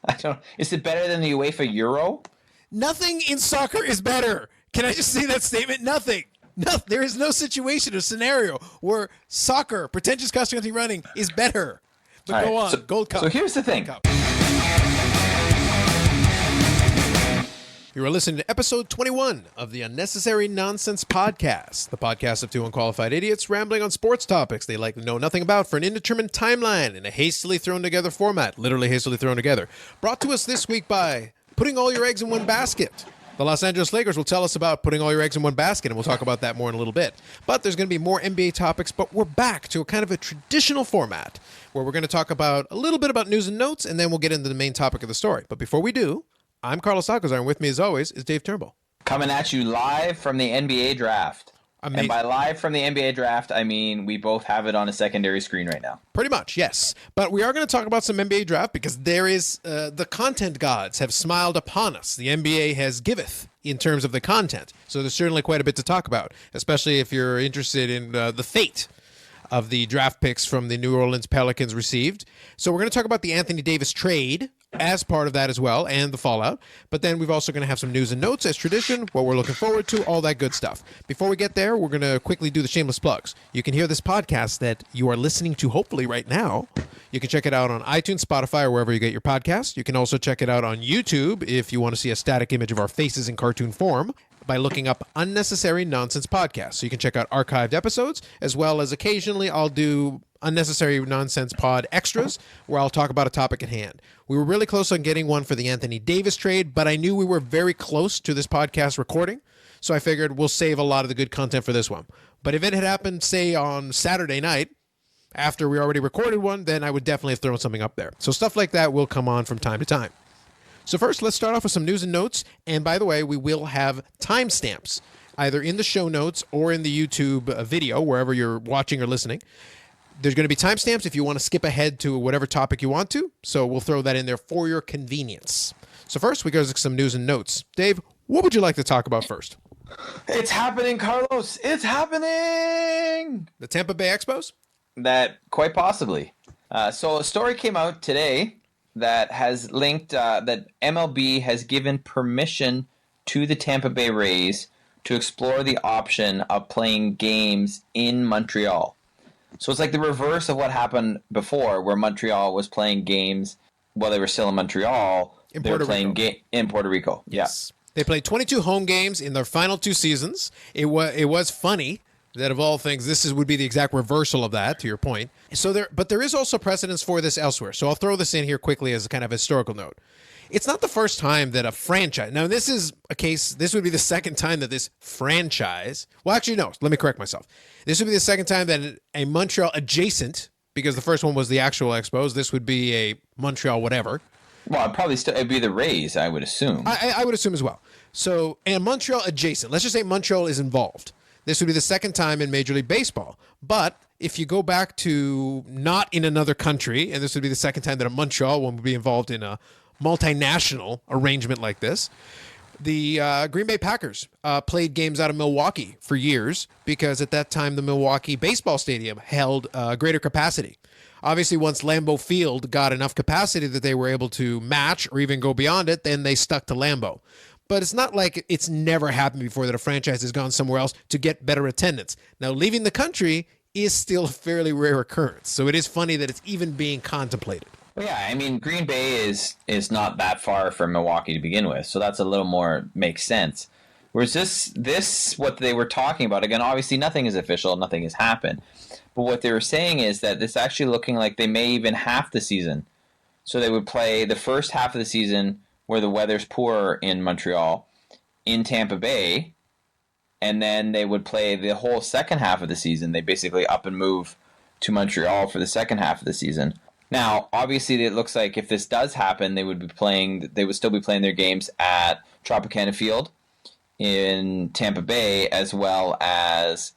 I don't. Is it better than the UEFA Euro? Nothing in soccer is better. Can I just say that statement? Nothing. No, there is no situation or scenario where soccer, pretentious cross-country running, is better. But go on. Gold Cup. So here's the thing. You are listening to episode 21 of the Unnecessary Nonsense Podcast, the podcast of two unqualified idiots rambling on sports topics they likely know nothing about for an indeterminate timeline in a hastily thrown together format, literally hastily thrown together. Brought to us this week by putting all your eggs in one basket. The Los Angeles Lakers will tell us about putting all your eggs in one basket, and we'll talk about that more in a little bit. But there's going to be more NBA topics, but we're back to a kind of a traditional format where we're going to talk about a little bit about news and notes, and then we'll get into the main topic of the story. But before we do, I'm Carlos Alcazar, and with me, as always, is Dave Turnbull. Coming at you live from the NBA draft. Amazing. And by live from the NBA draft, I mean we both have it on a secondary screen right now. Pretty much, yes. But we are going to talk about some NBA draft because there is the content gods have smiled upon us. The NBA has giveth in terms of the content. So there's certainly quite a bit to talk about, especially if you're interested in the fate of the draft picks from the New Orleans Pelicans received. So we're going to talk about the Anthony Davis trade as part of that as well, and the fallout. But then we've also going to have some news and notes as tradition, what we're looking forward to, all that good stuff. Before we get there, we're going to quickly do the shameless plugs. You can hear this podcast that you are listening to hopefully right now. You can check it out on iTunes, Spotify, or wherever you get your podcasts. You can also check it out on YouTube if you want to see a static image of our faces in cartoon form by looking up Unnecessary Nonsense Podcast. So you can check out archived episodes, as well as occasionally I'll do Unnecessary Nonsense Pod extras, where I'll talk about a topic at hand. We were really close on getting one for the Anthony Davis trade, but I knew we were very close to this podcast recording, so I figured we'll save a lot of the good content for this one. But if it had happened, say, on Saturday night, after we already recorded one, then I would definitely have thrown something up there. So stuff like that will come on from time to time. So first, let's start off with some news and notes. And by the way, we will have timestamps, either in the show notes or in the YouTube video, wherever you're watching or listening. There's going to be timestamps if you want to skip ahead to whatever topic you want to. So we'll throw that in there for your convenience. So first, we go to some news and notes. Dave, what would you like to talk about first? It's happening, Carlos. It's happening. The Tampa Bay Expos? That quite possibly. So a story came out today that has linked that MLB has given permission to the Tampa Bay Rays to explore the option of playing games in Montreal. So it's like the reverse of what happened before, where Montreal was playing games while they were still in Montreal. They were playing in Puerto Rico. Yes. Yeah. They played 22 home games in their final two seasons. It was funny that of all things, would be the exact reversal of that, to your point. So there is also precedence for this elsewhere. So I'll throw this in here quickly as a kind of historical note. It's not the first time that a franchise, now this is a case, this would be the second time that this franchise, well actually no, let me correct myself. This would be the second time that a Montreal adjacent, because the first one was the actual Expos, this would be a Montreal whatever. Well, it'd be the Rays, I would assume. I would assume as well. So, and Montreal adjacent, let's just say Montreal is involved. This would be the second time in Major League Baseball. But if you go back to not in another country, and this would be the second time that a Montreal one would be involved in a multinational arrangement like this, the Green Bay Packers played games out of Milwaukee for years because at that time the Milwaukee baseball stadium held greater capacity. Obviously, once Lambeau Field got enough capacity that they were able to match or even go beyond it, then they stuck to Lambeau. But it's not like it's never happened before that a franchise has gone somewhere else to get better attendance. Now, leaving the country is still a fairly rare occurrence. So it is funny that it's even being contemplated. Well, yeah, I mean, Green Bay is not that far from Milwaukee to begin with, so that's a little more makes sense. Whereas this what they were talking about, again, obviously nothing is official, nothing has happened. But what they were saying is that it's actually looking like they may even half the season. So they would play the first half of the season where the weather's poor in Montreal, in Tampa Bay, and then they would play the whole second half of the season. They basically up and move to Montreal for the second half of the season. Now, obviously, it looks like if this does happen, they would still be playing their games at Tropicana Field in Tampa Bay, as well as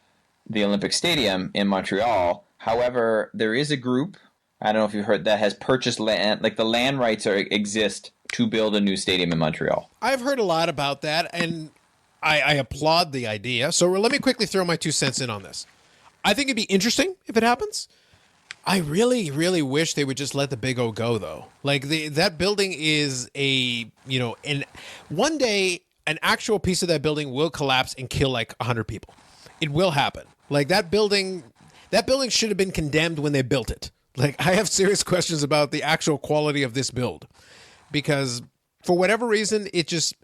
the Olympic Stadium in Montreal. However, there is a group, I don't know if you've heard, that has purchased land, like the land rights exist to build a new stadium in Montreal. I've heard a lot about that, and I applaud the idea. So let me quickly throw my 2 cents in on this. I think it'd be interesting if it happens. I really, really wish they would just let the Big O go, though. Like that building is and one day an actual piece of that building will collapse and kill like 100 people. It will happen. Like that building should have been condemned when they built it. Like I have serious questions about the actual quality of this build because for whatever reason, it just,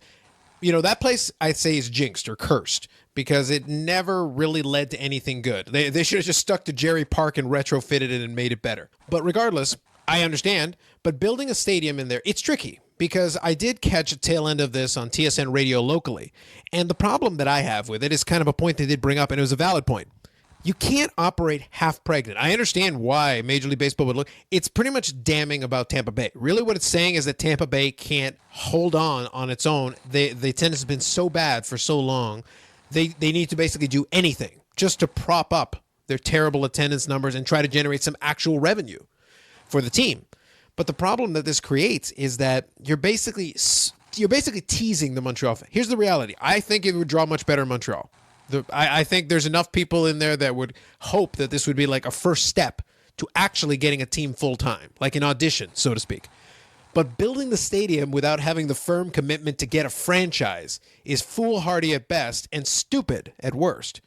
that place I'd say is jinxed or cursed because it never really led to anything good. They should have just stuck to Jerry Park and retrofitted it and made it better. But regardless, I understand. But building a stadium in there, it's tricky because I did catch a tail end of this on TSN radio locally. And the problem that I have with it is kind of a point they did bring up, and it was a valid point. You can't operate half pregnant. I understand why Major League Baseball would look. It's pretty much damning about Tampa Bay. Really what it's saying is that Tampa Bay can't hold on its own. The attendance has been so bad for so long. They need to basically do anything just to prop up their terrible attendance numbers and try to generate some actual revenue for the team. But the problem that this creates is that you're basically teasing the Montreal fan. Here's the reality. I think it would draw much better in Montreal. I think there's enough people in there that would hope that this would be like a first step to actually getting a team full-time, like an audition, so to speak. But building the stadium without having the firm commitment to get a franchise is foolhardy at best and stupid at worst.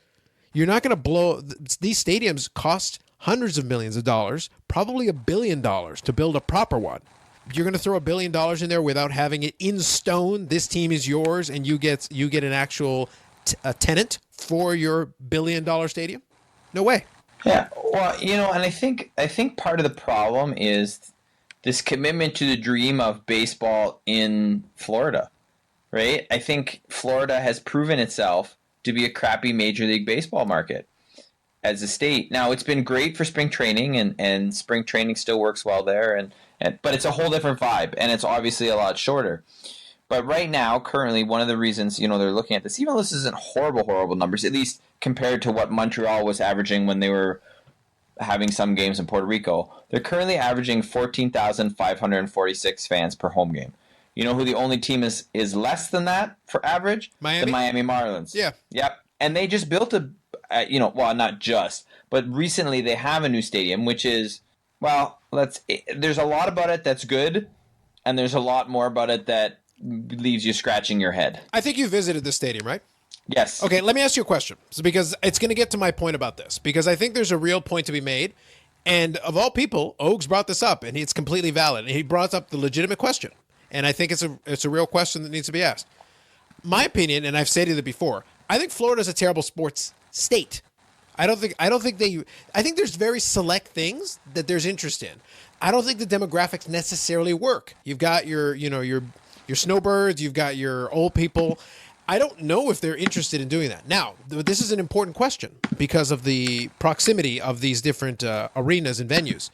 You're not going to blow... These stadiums cost hundreds of millions of dollars, probably $1 billion to build a proper one. You're going to throw $1 billion in there without having it in stone. This team is yours, and you get an actual a tenant for your $1 billion stadium? No way. Yeah, well, and I think part of the problem is this commitment to the dream of baseball in Florida, right? I think Florida has proven itself to be a crappy Major League Baseball market as a state. Now, it's been great for spring training, and spring training still works well there, but it's a whole different vibe, and it's obviously a lot shorter. But right now, currently, one of the reasons, they're looking at this, even though this isn't horrible numbers, at least compared to what Montreal was averaging when they were having some games in Puerto Rico, they're currently averaging 14,546 fans per home game. You know who the only team is less than that for average? Miami? The Miami Marlins. Yeah. Yep. And they just built not just, but recently they have a new stadium, which is, there's a lot about it that's good, and there's a lot more about it that leaves you scratching your head. I think you visited the stadium, right? Yes. Okay, let me ask you a question. Because it's going to get to my point about this. Because I think there's a real point to be made. And of all people, Oaks brought this up, and it's completely valid. And he brought up the legitimate question. And I think it's a real question that needs to be asked. My opinion, and I've stated it before, I think Florida's a terrible sports state. I think there's very select things that there's interest in. I don't think the demographics necessarily work. You've got your snowbirds, you've got your old people. I don't know if they're interested in doing that. Now, this is an important question because of the proximity of these different arenas and venues.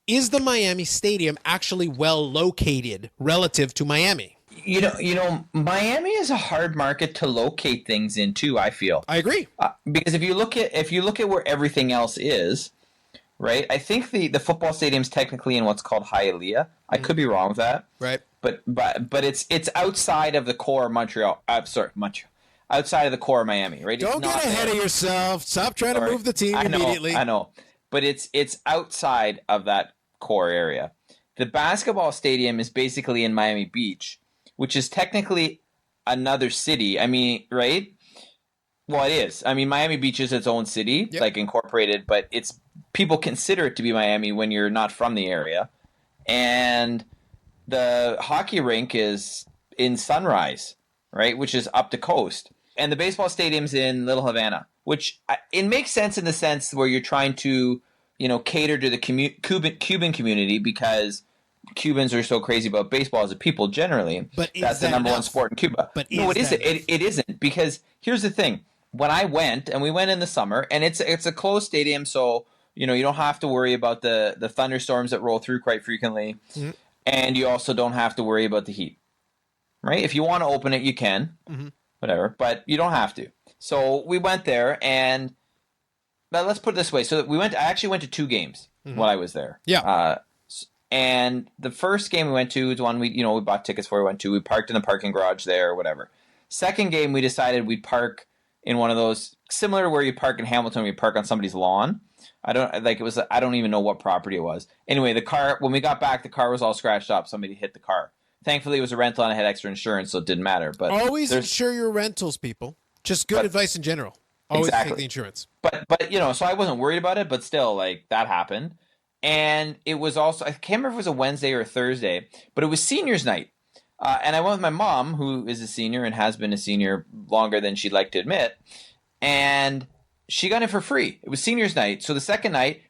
Is the Miami Stadium actually well located relative to Miami? Miami is a hard market to locate things in too, I feel. I agree. Because if you look at where everything else is, right? I think the football stadium's technically in what's called Hialeah. I could be wrong with that. Right. But it's outside of the core of Montreal. Montreal. Outside of the core of Miami, right? Don't get ahead of yourself. Stop trying to move the team immediately. I know. But it's outside of that core area. The basketball stadium is basically in Miami Beach, which is technically another city. I mean, right? Well, it is. I mean, Miami Beach is its own city, like incorporated, but people consider it to be Miami when you're not from the area. And the hockey rink is in Sunrise, right, which is up the coast. And the baseball stadium's in Little Havana, which it makes sense in the sense where you're trying to, cater to the Cuban community because Cubans are so crazy about baseball as a people generally. But that's the number one sport in Cuba. But no, it isn't. It isn't, because here's the thing. When I went, and we went in the summer, and it's a closed stadium, so you don't have to worry about the thunderstorms that roll through quite frequently, and you also don't have to worry about the heat. Right? If you want to open it, you can, whatever, but you don't have to. So we went there, and let's put it this way: so I actually went to 2 games while I was there. Yeah. And the first game we went to is one we bought tickets for. We went to. We parked in the parking garage there, or whatever. Second game, we decided we'd park in one of those, similar to where you park in Hamilton, where you park on somebody's lawn. I don't even know what property it was. Anyway, the car, when we got back, the car was all scratched up. Somebody hit the car. Thankfully, it was a rental and I had extra insurance, so it didn't matter. But always insure your rentals, people. Just good advice in general. Always take the insurance. But so I wasn't worried about it, but still, like, that happened. And it was also, I can't remember if it was a Wednesday or a Thursday, but it was seniors night. And I went with my mom, who is a senior and has been a senior longer than she'd like to admit. And she got in for free. It was seniors night. So the second night,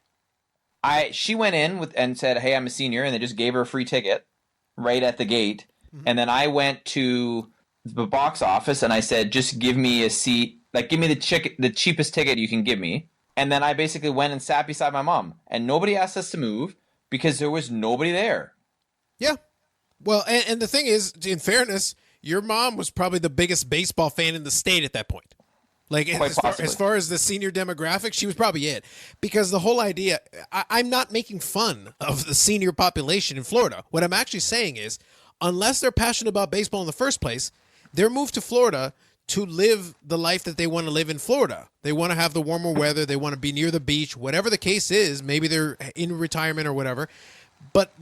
she went in and said, "Hey, I'm a senior," and they just gave her a free ticket right at the gate. Mm-hmm. And then I went to the box office and I said, "Just give me a seat. Like, give me the cheapest ticket you can give me." And then I basically went and sat beside my mom. And nobody asked us to move because there was nobody there. Yeah. Well, and the thing is, in fairness, your mom was probably the biggest baseball fan in the state at that point. Like, as far as the senior demographic, she was probably it. Because the whole idea, I'm not making fun of the senior population in Florida. What I'm actually saying is, unless they're passionate about baseball in the first place, they're moved to Florida to live the life that they want to live in Florida. They want to have the warmer weather. They want to be near the beach, whatever the case is. Maybe they're in retirement or whatever. But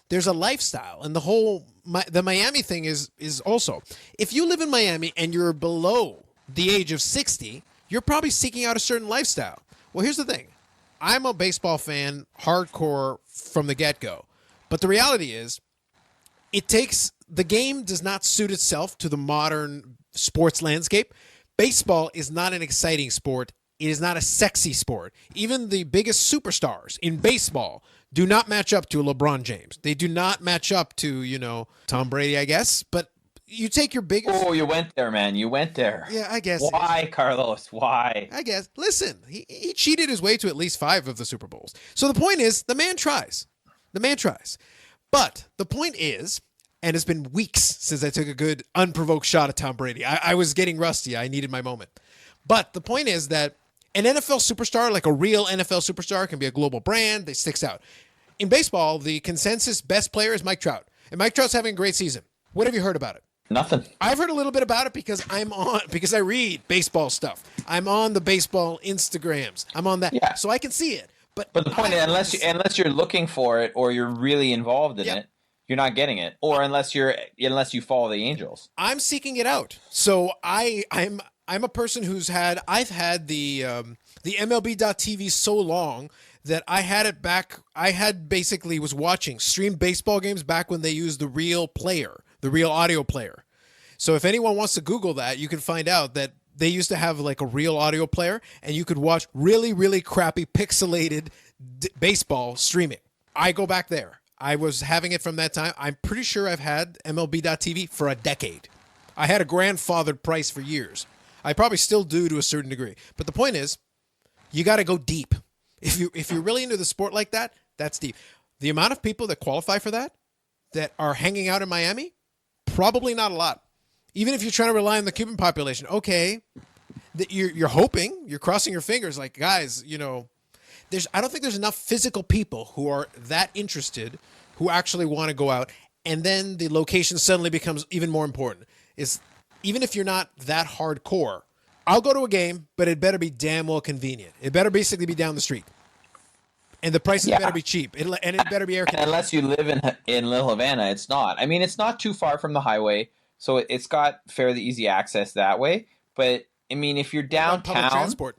there's a lifestyle. And the Miami thing is also, if you live in Miami and you're below the age of 60, you're probably seeking out a certain lifestyle. Well, here's the thing. I'm a baseball fan, hardcore from the get-go. But the reality is, the game does not suit itself to the modern sports landscape. Baseball is not an exciting sport. It is not a sexy sport. Even the biggest superstars in baseball do not match up to LeBron James. They do not match up to, Tom Brady, I guess. But you take your biggest... Oh, you went there, man. You went there. Yeah, I guess. Why, Carlos? Why? I guess. Listen, he cheated his way to at least 5 of the Super Bowls. So the point is, the man tries. The man tries. But the point is, and it's been weeks since I took a good unprovoked shot at Tom Brady. I was getting rusty. I needed my moment. But the point is that an NFL superstar, like a real NFL superstar, can be a global brand. They sticks out. In baseball, the consensus best player is Mike Trout. And Mike Trout's having a great season. What have you heard about it? Nothing. I've heard a little bit about it because I read baseball stuff. I'm on the baseball Instagrams. I'm on that. Yeah. So I can see it. But the point is, unless you're looking for it or you're really involved in it, you're not getting it. Or unless you follow the Angels. I'm seeking it out. So I'm a person I've had the MLB.TV so long that I had it back. Was watching streamed baseball games back when they used the real player, the real audio player. So if anyone wants to Google that, you can find out that they used to have like a real audio player and you could watch really, really crappy pixelated baseball streaming. I go back there. I was having it from that time. I'm pretty sure I've had MLB.TV for a decade. I had a grandfathered price for years. I probably still do to a certain degree. But the point is, you got to go deep. If you're really into the sport like that, that's deep. The amount of people that qualify for that are hanging out in Miami, probably not a lot. Even if you're trying to rely on the Cuban population, okay, you're hoping, you're crossing your fingers, like, guys, I don't think there's enough physical people who are that interested, who actually want to go out, and then the location suddenly becomes even more important. Even if you're not that hardcore, I'll go to a game, but it better be damn well convenient. It better basically be down the street. And the prices better be cheap. And it better be air conditioned. Unless you live in Little Havana, it's not. I mean, it's not too far from the highway, so it's got fairly easy access that way. But, I mean, if you're downtown... Public transport.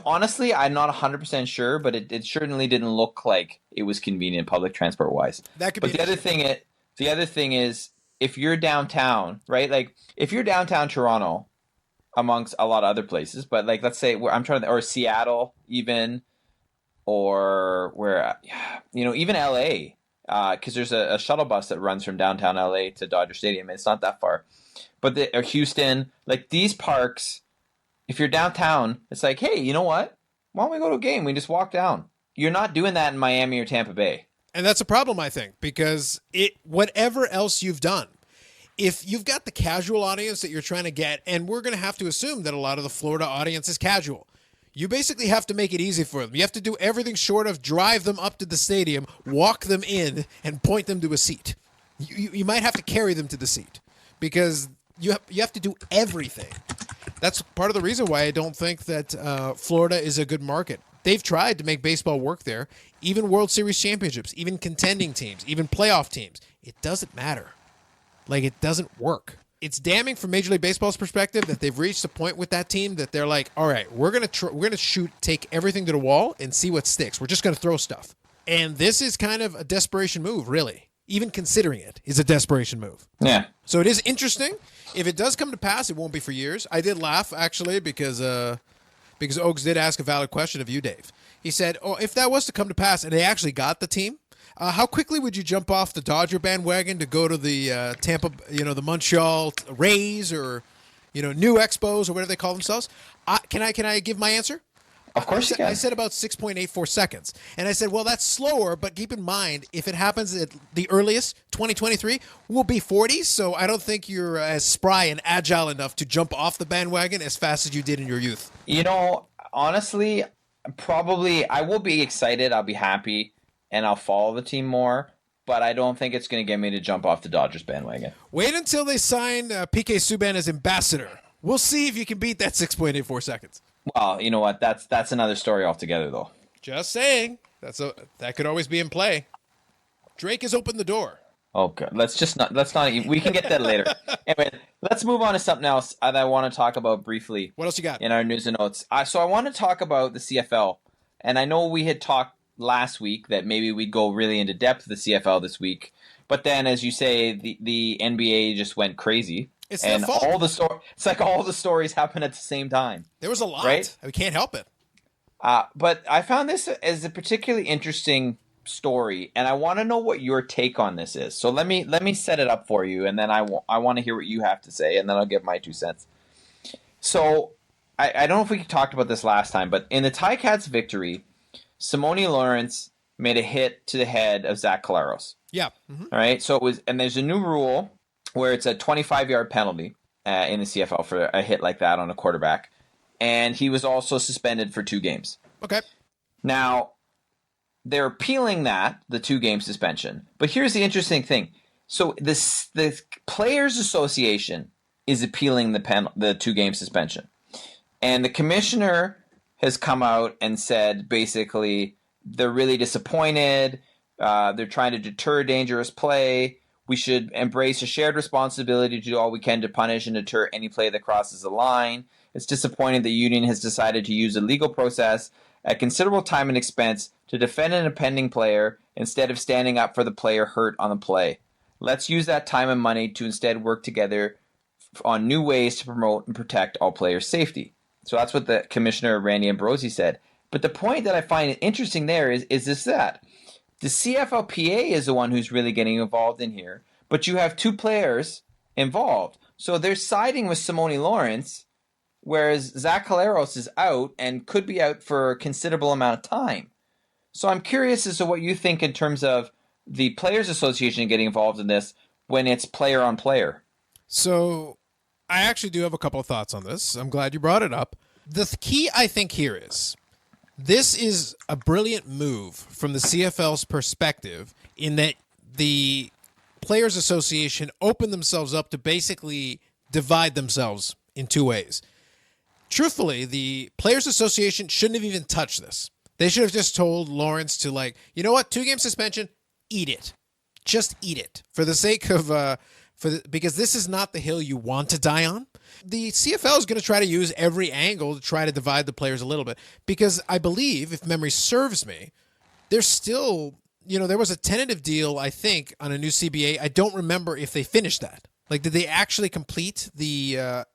Honestly, I'm not 100% sure, but it certainly didn't look like it was convenient public transport-wise. That could be. But the other thing is, if you're downtown, right? Like, if you're downtown Toronto, amongst a lot of other places, but like, let's say or Seattle even, or where, even LA, because there's a shuttle bus that runs from downtown LA to Dodger Stadium. It's not that far, but or Houston, like these parks, if you're downtown, it's like, hey, you know what? Why don't we go to a game? We just walk down. You're not doing that in Miami or Tampa Bay. And that's a problem, I think, because whatever else you've done, if you've got the casual audience that you're trying to get, and we're going to have to assume that a lot of the Florida audience is casual, you basically have to make it easy for them. You have to do everything short of drive them up to the stadium, walk them in, and point them to a seat. You might have to carry them to the seat because you have to do everything. That's part of the reason why I don't think that Florida is a good market. They've tried to make baseball work there, even World Series championships, even contending teams, even playoff teams. It doesn't matter. Like, it doesn't work. It's damning from Major League Baseball's perspective that they've reached a point with that team that they're like, all right, we're gonna shoot, take everything to the wall and see what sticks. We're just gonna throw stuff. And this is kind of a desperation move, really. Even considering it is a desperation move. Yeah. So it is interesting. If it does come to pass, it won't be for years. I did laugh, actually, because Oaks did ask a valid question of you, Dave. He said, oh, if that was to come to pass and they actually got the team, how quickly would you jump off the Dodger bandwagon to go to the Tampa, the Montreal Rays or, new Expos or whatever they call themselves? Can I give my answer? Of course you can. I said about 6.84 seconds. And I said, well, that's slower, but keep in mind, if it happens at the earliest, 2023, we'll be 40, so I don't think you're as spry and agile enough to jump off the bandwagon as fast as you did in your youth. Honestly, probably I will be excited, I'll be happy, and I'll follow the team more, but I don't think it's going to get me to jump off the Dodgers bandwagon. Wait until they sign PK Subban as ambassador. We'll see if you can beat that 6.84 seconds. Well, you know what? That's another story altogether, though. Just saying. That could always be in play. Drake has opened the door. Oh, God. Let's not. We can get that later. Anyway, let's move on to something else that I want to talk about briefly. What else you got? In our news and notes. So I want to talk about the CFL. And I know we had talked last week that maybe we'd go really into depth with the CFL this week. But then, as you say, the NBA just went crazy. It's their fault. It's like all the stories happen at the same time. There was a lot. Right? We can't help it. But I found this as a particularly interesting story, and I want to know what your take on this is. So let me set it up for you, and then I want to hear what you have to say, and then I'll give my 2 cents. So I don't know if we talked about this last time, but in the Ticats' victory, Simone Lawrence made a hit to the head of Zach Collaros. Yeah. Mm-hmm. All right. So it was, and there's a new rule where it's a 25-yard penalty in the CFL for a hit like that on a quarterback. And he was also suspended for 2 games. Okay. Now, they're appealing the 2-game suspension. But here's the interesting thing. So the Players Association is appealing the 2-game suspension. And the commissioner has come out and said, basically, they're really disappointed. They're trying to deter dangerous play. We should embrace a shared responsibility to do all we can to punish and deter any play that crosses the line. It's disappointing the union has decided to use a legal process at considerable time and expense to defend an offending player instead of standing up for the player hurt on the play. Let's use that time and money to instead work together on new ways to promote and protect all players' safety. So that's what the Commissioner Randy Ambrosi said. But the point that I find interesting there is that the CFLPA is the one who's really getting involved in here, but you have 2 players involved. So they're siding with Simone Lawrence, whereas Zach Collaros is out and could be out for a considerable amount of time. So I'm curious as to what you think in terms of the Players Association getting involved in this when it's player on player. So I actually do have a couple of thoughts on this. I'm glad you brought it up. The key, I think, here is this is a brilliant move from the CFL's perspective in that the Players Association opened themselves up to basically divide themselves in 2 ways. Truthfully, the Players Association shouldn't have even touched this. They should have just told Lawrence to, you know what, 2-game suspension, eat it. Just eat it. For the sake of, because this is not the hill you want to die on. The CFL is going to try to use every angle to try to divide the players a little bit. Because I believe, if memory serves me, there's still, there was a tentative deal, I think, on a new CBA. I don't remember if they finished that. Did they actually complete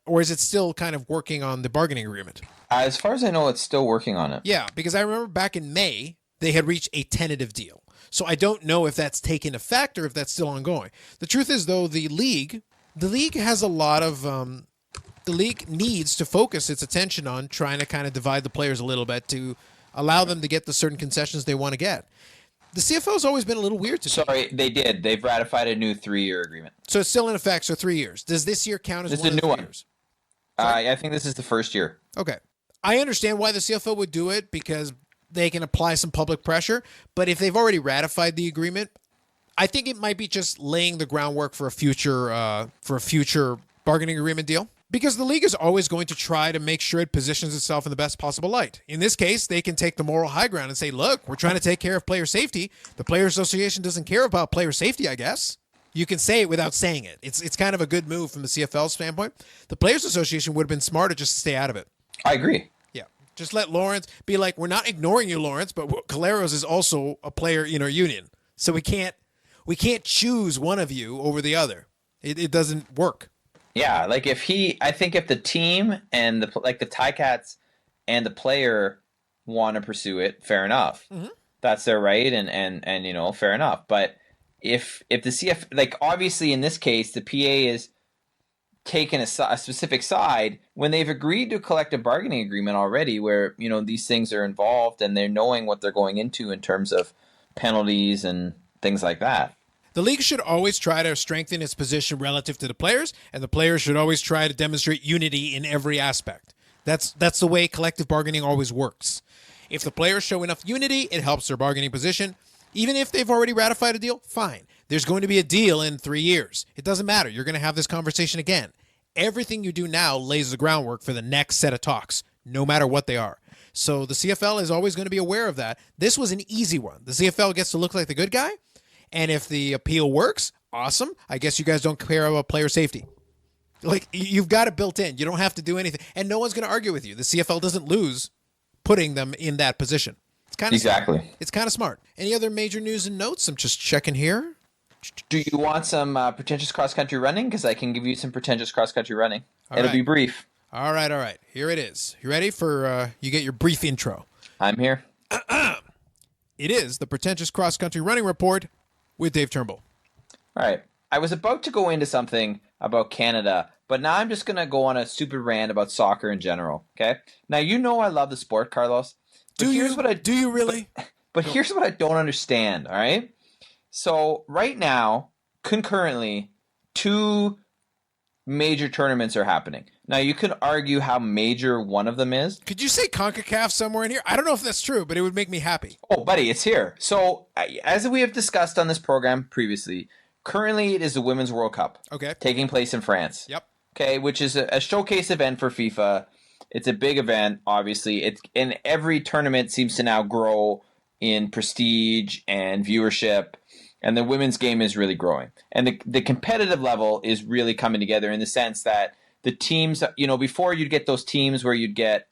or is it still kind of working on the bargaining agreement? As far as I know, it's still working on it. Yeah, because I remember back in May, they had reached a tentative deal. So I don't know if that's taken effect or if that's still ongoing. The truth is, though, the league has a lot of, the league needs to focus its attention on trying to kind of divide the players a little bit to allow them to get the certain concessions they want to get. The CFL has always been a little weird to me. Sorry, they did. They've ratified a new 3-year agreement. So it's still in effect, so 3 years. Does this year count as this one is of a the new 3 years? I think this is the first year. Okay. I understand why the CFL would do it because they can apply some public pressure, but if they've already ratified the agreement, I think it might be just laying the groundwork for a future bargaining agreement deal. Because the league is always going to try to make sure it positions itself in the best possible light. In this case, they can take the moral high ground and say, look, we're trying to take care of player safety. The Players Association doesn't care about player safety, I guess. You can say it without saying it. It's kind of a good move from the CFL standpoint. The Players Association would have been smarter just to stay out of it. I agree. Yeah. Just let Lawrence be like, we're not ignoring you, Lawrence, but Caleros is also a player in our union. So we can't choose one of you over the other. It doesn't work. Yeah, like I think if the team and the Ticats and the player want to pursue it, fair enough. Mm-hmm. That's their right, and fair enough. But if the CF, like, obviously in this case, the PA is taking a specific side when they've agreed to a collective bargaining agreement already, where these things are involved and they're knowing what they're going into in terms of penalties and things like that. The league should always try to strengthen its position relative to the players, and the players should always try to demonstrate unity in every aspect. That's the way collective bargaining always works. If the players show enough unity, it helps their bargaining position. Even if they've already ratified a deal, fine. There's going to be a deal in 3 years. It doesn't matter. You're going to have this conversation again. Everything you do now lays the groundwork for the next set of talks, no matter what they are. So the CFL is always going to be aware of that. This was an easy one. The CFL gets to look like the good guy. And if the appeal works, awesome. I guess you guys don't care about player safety. Like, you've got it built in. You don't have to do anything. And no one's going to argue with you. The CFL doesn't lose putting them in that position. It's kind of exactly. Smart. It's kind of smart. Any other major news and notes? I'm just checking here. Do you want some pretentious cross-country running? Because I can give you some pretentious cross-country running. It'll be brief. All right. Here it is. You ready for, you get your brief intro? I'm here. It is the Pretentious Cross-Country Running Report with Dave Turnbull. All right. I was about to go into something about Canada, but now I'm just going to go on a stupid rant about soccer in general, okay? Now, I love the sport, Carlos. Do you really? But here's what I don't understand, all right? So right now, concurrently, 2 major tournaments are happening. Now, you could argue how major one of them is. Could you say CONCACAF somewhere in here? I don't know if that's true, but it would make me happy. Oh, buddy, it's here. So, as we have discussed on this program previously, currently it is the Women's World Cup. Okay. Taking place in France. Yep. Okay, which is a showcase event for FIFA. It's a big event, obviously. And every tournament seems to now grow in prestige and viewership. And the women's game is really growing. And the competitive level is really coming together in the sense that the teams, before you'd get those teams where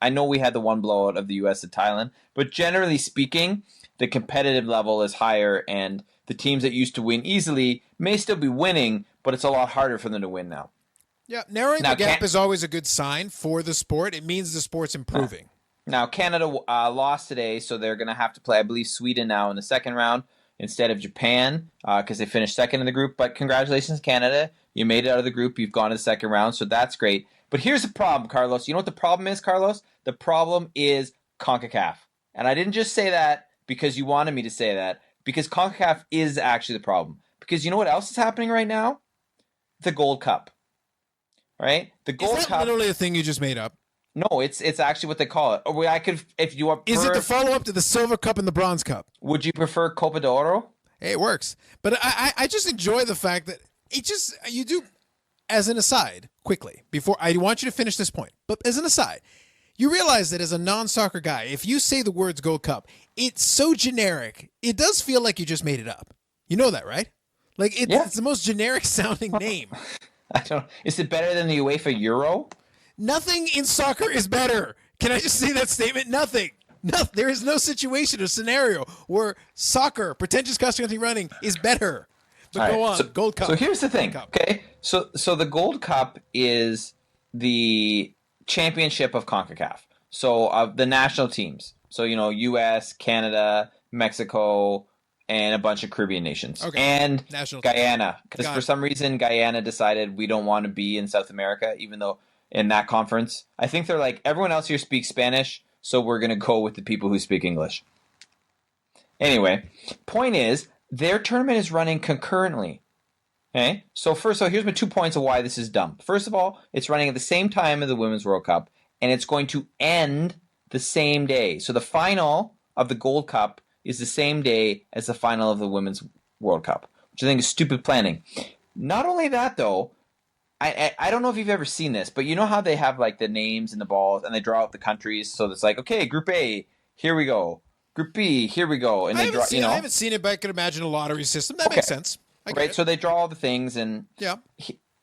I know we had the one blowout of the U.S. at Thailand, but generally speaking, the competitive level is higher, and the teams that used to win easily may still be winning, but it's a lot harder for them to win now. Yeah, narrowing the gap is always a good sign for the sport. It means the sport's improving. Now, Canada lost today, so they're going to have to play, I believe, Sweden now in the second round instead of Japan, because they finished second in the group. But congratulations, Canada. You made it out of the group. You've gone to the second round, so that's great. But here's the problem, Carlos. You know what the problem is, Carlos? The problem is CONCACAF. And I didn't just say that because you wanted me to say that, because CONCACAF is actually the problem. Because you know what else is happening right now? The Gold Cup. Right? The Gold Cup. Is that Cup, literally a thing you just made up? No, it's actually what they call it. Or I could, if you want. Is it the follow-up to the Silver Cup and the Bronze Cup? Would you prefer Copa de Oro? Hey, it works. But I just enjoy the fact that you do, as an aside, quickly, before I want you to finish this point, but as an aside, you realize that as a non-soccer guy, if you say the words Gold Cup, it's so generic, it does feel like you just made it up. You know that, right? Like, it's the most generic sounding name. I don't. Is it better than the UEFA Euro? Nothing in soccer is better. Can I just say that statement? Nothing. No, there is no situation or scenario where soccer, pretentious cross-country running, is better. But go on. So, Gold Cup. So here's the thing. Okay. So the Gold Cup is the championship of CONCACAF. So of the national teams. So U.S., Canada, Mexico, and a bunch of Caribbean nations. Okay. And national Guyana, because for some reason Guyana decided we don't want to be in South America, even though in that conference, I think they're like, everyone else here speaks Spanish, so we're going to go with the people who speak English. Anyway, point is, their tournament is running concurrently. Okay? So here's my 2 points of why this is dumb. First of all, it's running at the same time as the Women's World Cup, and it's going to end the same day. So the final of the Gold Cup is the same day as the final of the Women's World Cup, which I think is stupid planning. Not only that, though, I don't know if you've ever seen this, but you know how they have like the names and the balls, and they draw out the countries. So it's like, okay, Group A, here we go. Group B, here we go, and they draw. I haven't seen it, but I can imagine a lottery system. That makes sense. Right. So they draw all the things, and yeah.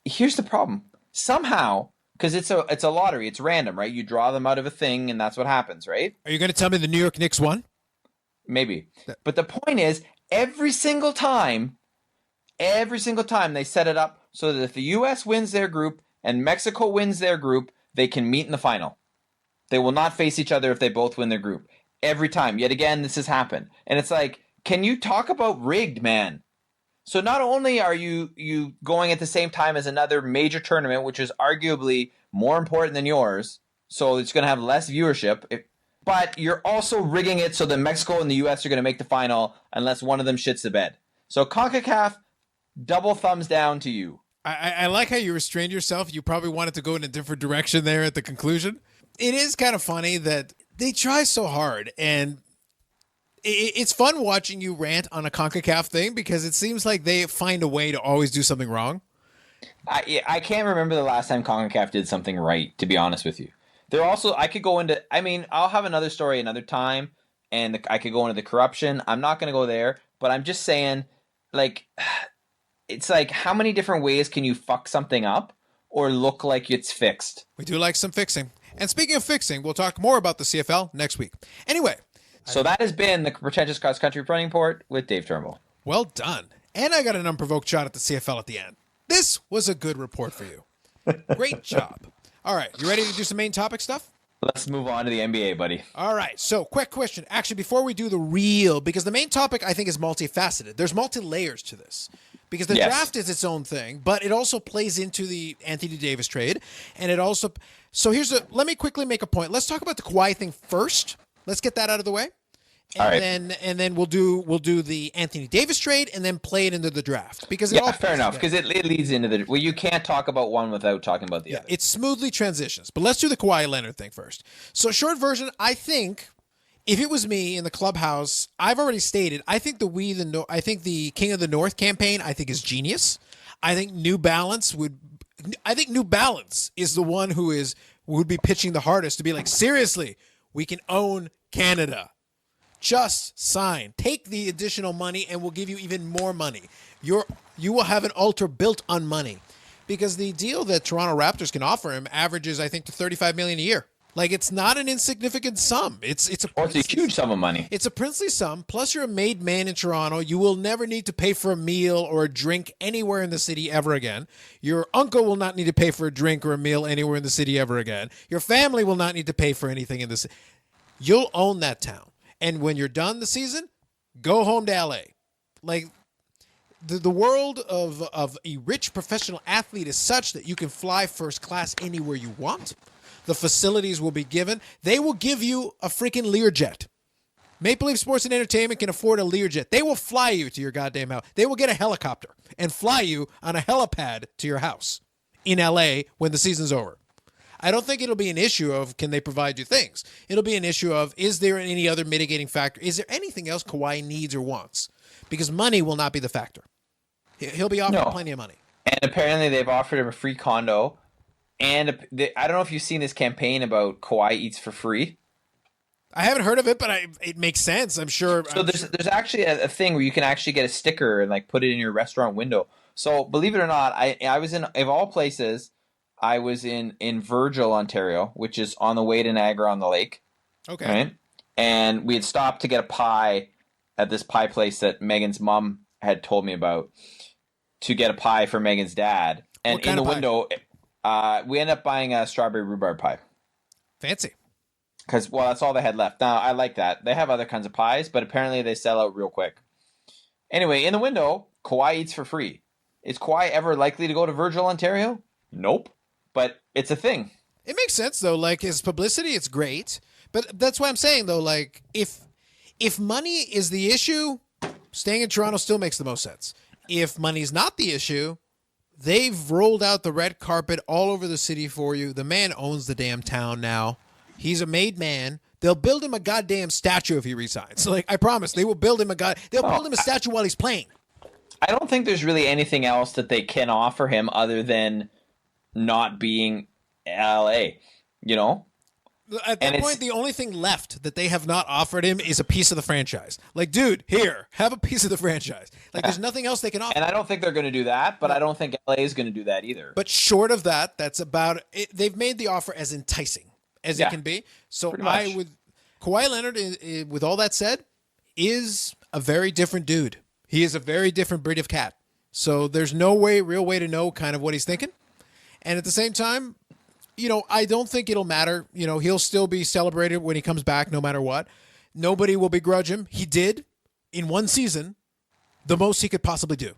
Here's the problem. Somehow, because it's a lottery, it's random, right? You draw them out of a thing, and that's what happens, right? Are you going to tell me the New York Knicks won? Maybe. But the point is, every single time they set it up so that if the U.S. wins their group and Mexico wins their group, they can meet in the final. They will not face each other if they both win their group. Every time. Yet again, this has happened. And it's like, can you talk about rigged, man? So not only are you going at the same time as another major tournament, which is arguably more important than yours, so it's going to have less viewership, but you're also rigging it so that Mexico and the U.S. are going to make the final unless one of them shits the bed. So CONCACAF, double thumbs down to you. I like how you restrained yourself. You probably wanted to go in a different direction there at the conclusion. It is kind of funny that they try so hard, and it's fun watching you rant on a CONCACAF thing because it seems like they find a way to always do something wrong. I can't remember the last time CONCACAF did something right, to be honest with you. They're also, I could go into, I mean, I'll have another story another time, and I could go into the corruption. I'm not going to go there, but I'm just saying, like, it's like, how many different ways can you fuck something up or look like it's fixed? We do like some fixing. And speaking of fixing, we'll talk more about the CFL next week. Anyway. So that has been the Pretentious Cross-Country Running Report with Dave Turnbull. Well done. And I got an unprovoked shot at the CFL at the end. This was a good report for you. Great job. All right, you ready to do some main topic stuff? Let's move on to the NBA, buddy. All right, so quick question. Actually, before we do the real, because the main topic I think is multifaceted. There's multi-layers to this. Because the draft is its own thing, but it also plays into the Anthony Davis trade. And it also, so let me quickly make a point. Let's talk about the Kawhi thing first. Let's get that out of the way. And then we'll do the Anthony Davis trade and then play it into the draft because it all fair enough because it leads into the you can't talk about one without talking about the other. It smoothly transitions. But let's do the Kawhi Leonard thing first. So short version, I think if it was me in the clubhouse, I've already stated I think the King of the North campaign I think is genius. I think New Balance is the one who would be pitching the hardest to be like, seriously, we can own Canada. Just sign. Take the additional money and we'll give you even more money. You will have an altar built on money. Because the deal that Toronto Raptors can offer him averages, I think, to $35 million a year. Like, it's not an insignificant sum. It's a huge sum of money. It's a princely sum. Plus, you're a made man in Toronto. You will never need to pay for a meal or a drink anywhere in the city ever again. Your uncle will not need to pay for a drink or a meal anywhere in the city ever again. Your family will not need to pay for anything in the city. You'll own that town. And when you're done the season, go home to LA. Like, the world of a rich professional athlete is such that you can fly first class anywhere you want. The facilities will be given. They will give you a freaking Learjet. Maple Leaf Sports and Entertainment can afford a Learjet. They will fly you to your goddamn house. They will get a helicopter and fly you on a helipad to your house in LA when the season's over. I don't think it'll be an issue of can they provide you things. It'll be an issue of is there any other mitigating factor? Is there anything else Kawhi needs or wants? Because money will not be the factor. He'll be offering plenty of money. And apparently they've offered him a free condo. And I don't know if you've seen this campaign about Kawhi eats for free. I haven't heard of it, but it makes sense. I'm sure. So there's actually a thing where you can actually get a sticker and like put it in your restaurant window. So believe it or not, I was in, of all places, I was in Virgil, Ontario, which is on the way to Niagara-on-the-Lake. Okay. Right? And we had stopped to get a pie at this pie place that Megan's mom had told me about to get a pie for Megan's dad. And in the window, we ended up buying a strawberry rhubarb pie. Fancy. Because, well, that's all they had left. Now, I like that. They have other kinds of pies, but apparently they sell out real quick. Anyway, in the window, Kawhi eats for free. Is Kawhi ever likely to go to Virgil, Ontario? Nope. But it's a thing. It makes sense, though. Like, his publicity, it's great. But that's why I'm saying, though, like, if money is the issue, staying in Toronto still makes the most sense. If money's not the issue, they've rolled out the red carpet all over the city for you. The man owns the damn town now. He's a made man. They'll build him a goddamn statue if he resigns. Like, I promise, they will build him build him a statue while he's playing. I don't think there's really anything else that they can offer him other than not being LA, you know? At that point, the only thing left that they have not offered him is a piece of the franchise. Like, dude, here, have a piece of the franchise. Like, there's nothing else they can offer. And I don't think they're going to do that, but I don't think LA is going to do that either. But short of that, that's about it. They've made the offer as enticing as it can be. So I would, Kawhi Leonard, with all that said, is a very different dude. He is a very different breed of cat. So there's no real way to know kind of what he's thinking. And at the same time, you know, I don't think it'll matter. You know, he'll still be celebrated when he comes back no matter what. Nobody will begrudge him. He did, in one season, the most he could possibly do.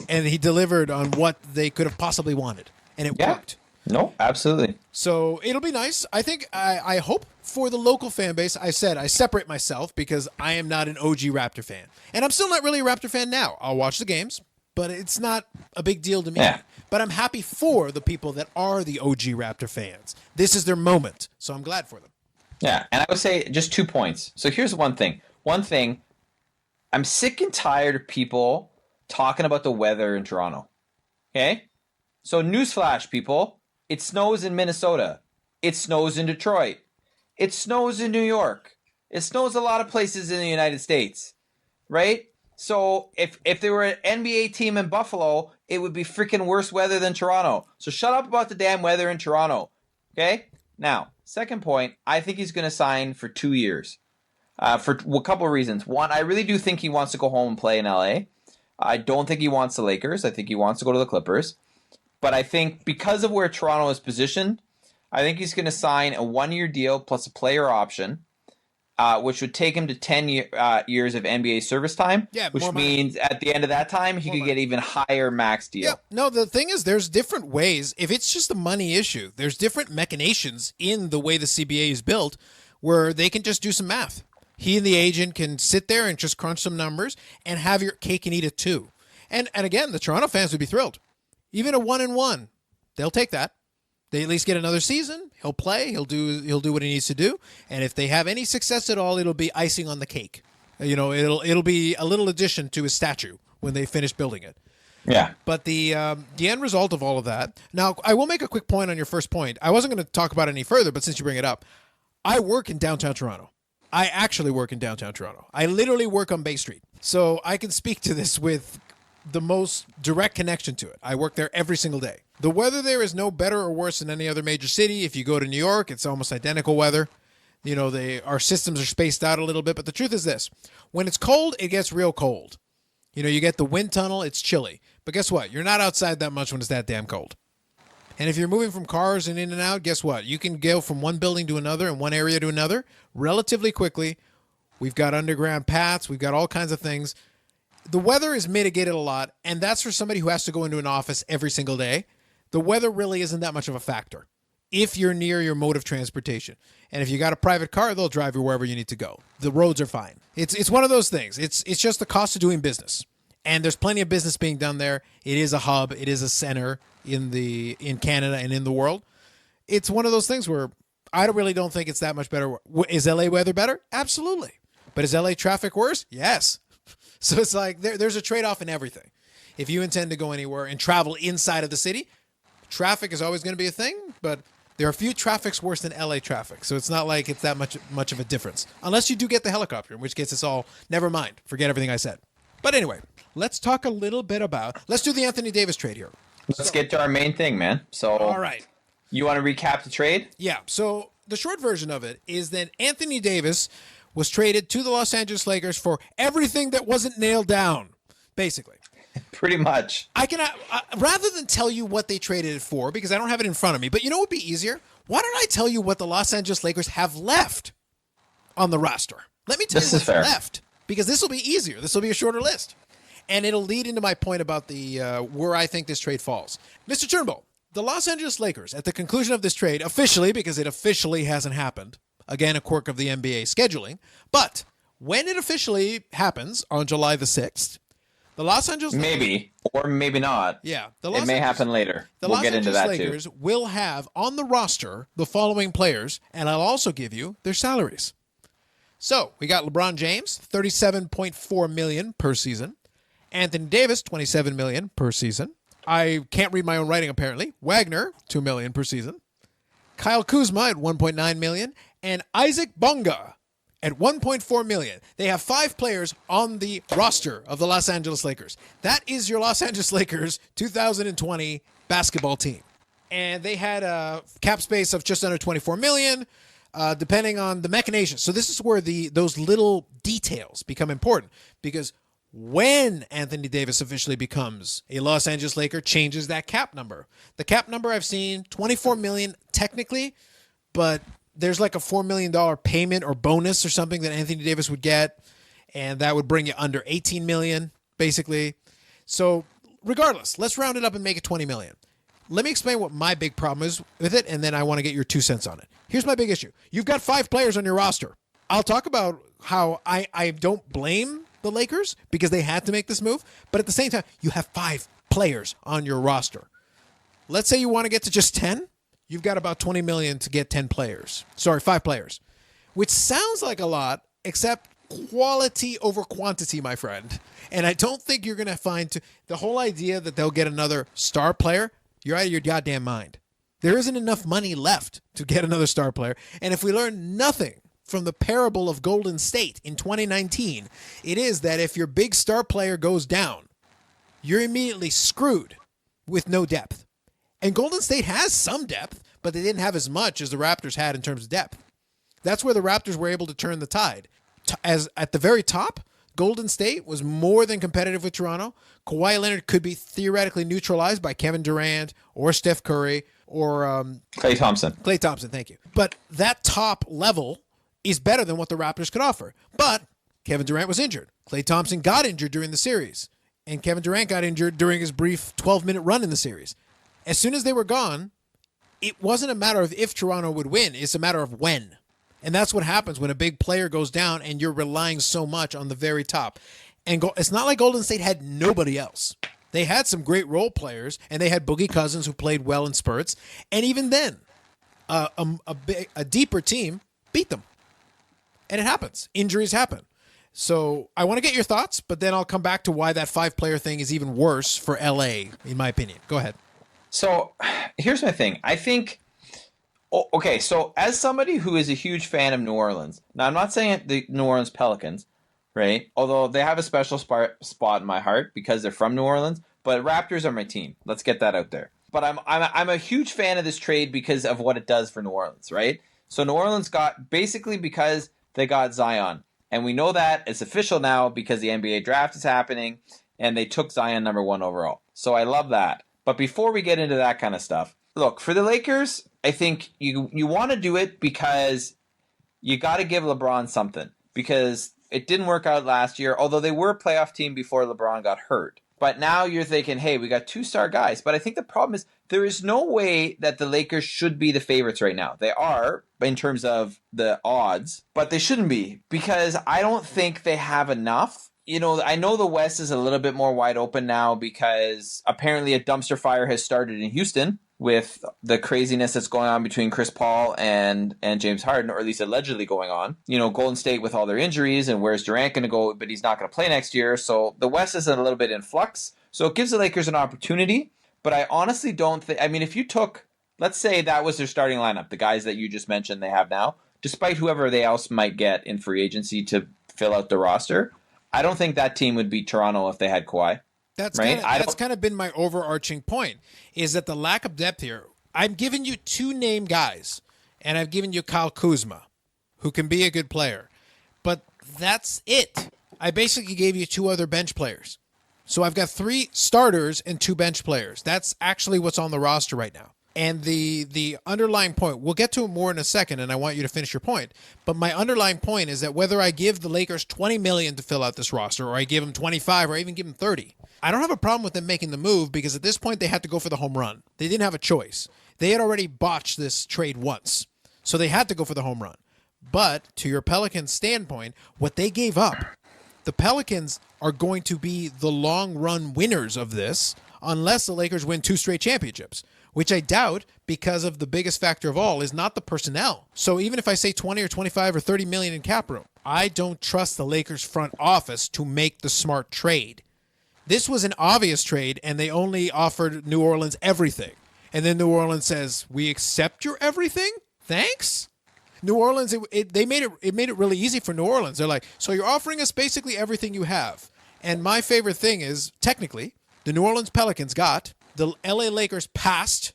And he delivered on what they could have possibly wanted. And it worked. No, absolutely. So it'll be nice. I think, I hope for the local fan base, I said I separate myself because I am not an OG Raptor fan. And I'm still not really a Raptor fan now. I'll watch the games, but it's not a big deal to me. Yeah. But I'm happy for the people that are the OG Raptor fans. This is their moment, so I'm glad for them. Yeah, and I would say just 2 points. So here's one thing. One thing, I'm sick and tired of people talking about the weather in Toronto. Okay? So newsflash, people. It snows in Minnesota. It snows in Detroit. It snows in New York. It snows a lot of places in the United States. Right? So if there were an NBA team in Buffalo, it would be freaking worse weather than Toronto. So shut up about the damn weather in Toronto. Okay? Now, second point, I think he's going to sign for 2 years. For a couple of reasons. One, I really do think he wants to go home and play in LA. I don't think he wants the Lakers. I think he wants to go to the Clippers. But I think because of where Toronto is positioned, I think he's going to sign a 1-year deal plus a player option. Which would take him to 10 years of NBA service time, which means at the end of that time, he could get even higher max deal. Yeah, no, the thing is, there's different ways. If it's just a money issue, there's different machinations in the way the CBA is built where they can just do some math. He and the agent can sit there and just crunch some numbers and have your cake and eat it too. And again, the Toronto fans would be thrilled. Even a 1-1, they'll take that. They at least get another season. He'll play. He'll do what he needs to do. And if they have any success at all, it'll be icing on the cake. You know, it'll be a little addition to his statue when they finish building it. Yeah. But the end result of all of that. Now, I will make a quick point on your first point. I wasn't going to talk about it any further, but since you bring it up, I work in downtown Toronto. I actually work in downtown Toronto. I literally work on Bay Street, so I can speak to this with the most direct connection to it. I work there every single day. The weather there is no better or worse than any other major city. If you go to New York, it's almost identical weather. You know, our systems are spaced out a little bit, but the truth is this. When it's cold, it gets real cold. You know, you get the wind tunnel, it's chilly. But guess what? You're not outside that much when it's that damn cold. And if you're moving from cars and in and out, guess what? You can go from one building to another and one area to another relatively quickly. We've got underground paths. We've got all kinds of things. The weather is mitigated a lot, and that's for somebody who has to go into an office every single day. The weather really isn't that much of a factor if you're near your mode of transportation. And if you got a private car, they'll drive you wherever you need to go. The roads are fine. It's one of those things. It's just the cost of doing business. And there's plenty of business being done there. It is a hub. It is a center in Canada and in the world. It's one of those things where I don't think it's that much better. Is LA weather better? Absolutely. But is LA traffic worse? Yes. So it's like there's a trade-off in everything. If you intend to go anywhere and travel inside of the city, traffic is always going to be a thing, but there are a few traffics worse than LA traffic. So it's not like it's that much of a difference. Unless you do get the helicopter, in which case it's all, never mind. Forget everything I said. But anyway, let's talk a little bit let's do the Anthony Davis trade here. Let's get to our main thing, man. So, all right. You want to recap the trade? Yeah. So the short version of it is that Anthony Davis was traded to the Los Angeles Lakers for everything that wasn't nailed down, basically. Pretty much. I can rather than tell you what they traded it for, because I don't have it in front of me, but you know what would be easier? Why don't I tell you what the Los Angeles Lakers have left on the roster? Let me tell you what's left, because this will be easier. This will be a shorter list. And it'll lead into my point about the where I think this trade falls. Mr. Turnbull, the Los Angeles Lakers, at the conclusion of this trade, officially, because it officially hasn't happened, again, a quirk of the NBA scheduling, but when it officially happens on July the 6th, the Los Angeles maybe or maybe not. Yeah, it may happen later. We'll get into that too. The Los Angeles Lakers will have on the roster the following players, and I'll also give you their salaries. So we got LeBron James, $37.4 million per season. Anthony Davis, $27 million per season. I can't read my own writing apparently. Wagner, $2 million per season. Kyle Kuzma at $1.9 million, and Isaac Bonga at $1.4 million. They have 5 players on the roster of the Los Angeles Lakers. That is your Los Angeles Lakers 2020 basketball team. And they had a cap space of just under $24 million, depending on the machinations. So this is where those little details become important, because when Anthony Davis officially becomes a Los Angeles Laker, changes that cap number. The cap number I've seen, $24 million technically, but there's like a $4 million payment or bonus or something that Anthony Davis would get, and that would bring you under $18 million, basically. So regardless, let's round it up and make it $20 million. Let me explain what my big problem is with it, and then I want to get your 2 cents on it. Here's my big issue. You've got 5 players on your roster. I'll talk about how I don't blame the Lakers because they had to make this move, but at the same time, you have 5 players on your roster. Let's say you want to get to just 10. You've got about $20 million to get 10 players. Sorry, 5 players, which sounds like a lot, except quality over quantity, my friend. And I don't think you're going to find the whole idea that they'll get another star player. You're out of your goddamn mind. There isn't enough money left to get another star player. And if we learn nothing from the parable of Golden State in 2019, it is that if your big star player goes down, you're immediately screwed with no depth. And Golden State has some depth, but they didn't have as much as the Raptors had in terms of depth. That's where the Raptors were able to turn the tide. As at the very top, Golden State was more than competitive with Toronto. Kawhi Leonard could be theoretically neutralized by Kevin Durant or Steph Curry or Klay Thompson. Klay Thompson, thank you. But that top level is better than what the Raptors could offer. But Kevin Durant was injured. Klay Thompson got injured during the series. And Kevin Durant got injured during his brief 12-minute run in the series. As soon as they were gone, it wasn't a matter of if Toronto would win. It's a matter of when. And that's what happens when a big player goes down and you're relying so much on the very top. And it's not like Golden State had nobody else. They had some great role players, and they had Boogie Cousins who played well in spurts. And even then, a deeper team beat them. And it happens. Injuries happen. So I want to get your thoughts, but then I'll come back to why that 5-player thing is even worse for LA, in my opinion. Go ahead. So here's my thing. I think, okay, so as somebody who is a huge fan of New Orleans, now I'm not saying the New Orleans Pelicans, right? Although they have a special spot in my heart because they're from New Orleans, but Raptors are my team. Let's get that out there. But I'm a huge fan of this trade because of what it does for New Orleans, right? So New Orleans got, basically because they got Zion. And we know that it's official now because the NBA draft is happening and they took Zion number 1 overall. So I love that. But before we get into that kind of stuff, look, for the Lakers, I think you want to do it because you got to give LeBron something. Because it didn't work out last year, although they were a playoff team before LeBron got hurt. But now you're thinking, hey, we got 2-star guys. But I think the problem is there is no way that the Lakers should be the favorites right now. They are in terms of the odds, but they shouldn't be because I don't think they have enough. You know, I know the West is a little bit more wide open now because apparently a dumpster fire has started in Houston with the craziness that's going on between Chris Paul and James Harden, or at least allegedly going on. You know, Golden State with all their injuries, and where's Durant going to go? But he's not going to play next year. So the West is a little bit in flux. So it gives the Lakers an opportunity. But I honestly don't think, I mean, if you took, let's say that was their starting lineup, the guys that you just mentioned they have now, despite whoever they else might get in free agency to fill out the roster, I don't think that team would beat Toronto if they had Kawhi. That's kind of been my overarching point, is that the lack of depth here. I'm giving you 2 name guys, and I've given you Kyle Kuzma, who can be a good player. But that's it. I basically gave you 2 other bench players. So I've got 3 starters and 2 bench players. That's actually what's on the roster right now. And the underlying point, we'll get to it more in a second, and I want you to finish your point. But my underlying point is that whether I give the Lakers $20 million to fill out this roster, or I give them 25, or I even give them 30, I don't have a problem with them making the move because at this point they had to go for the home run. They didn't have a choice. They had already botched this trade once, so they had to go for the home run. But to your Pelicans standpoint, what they gave up, the Pelicans are going to be the long-run winners of this unless the Lakers win 2 straight championships, which I doubt because of the biggest factor of all is not the personnel. So even if I say 20 or 25 or 30 million in cap room, I don't trust the Lakers front office to make the smart trade This was an obvious trade, and they only offered New Orleans everything. And then New Orleans says, "We accept your everything? Thanks." New Orleans, they made it really easy for New Orleans. They're like, "So you're offering us basically everything you have." And my favorite thing is, technically, the New Orleans Pelicans got the LA Lakers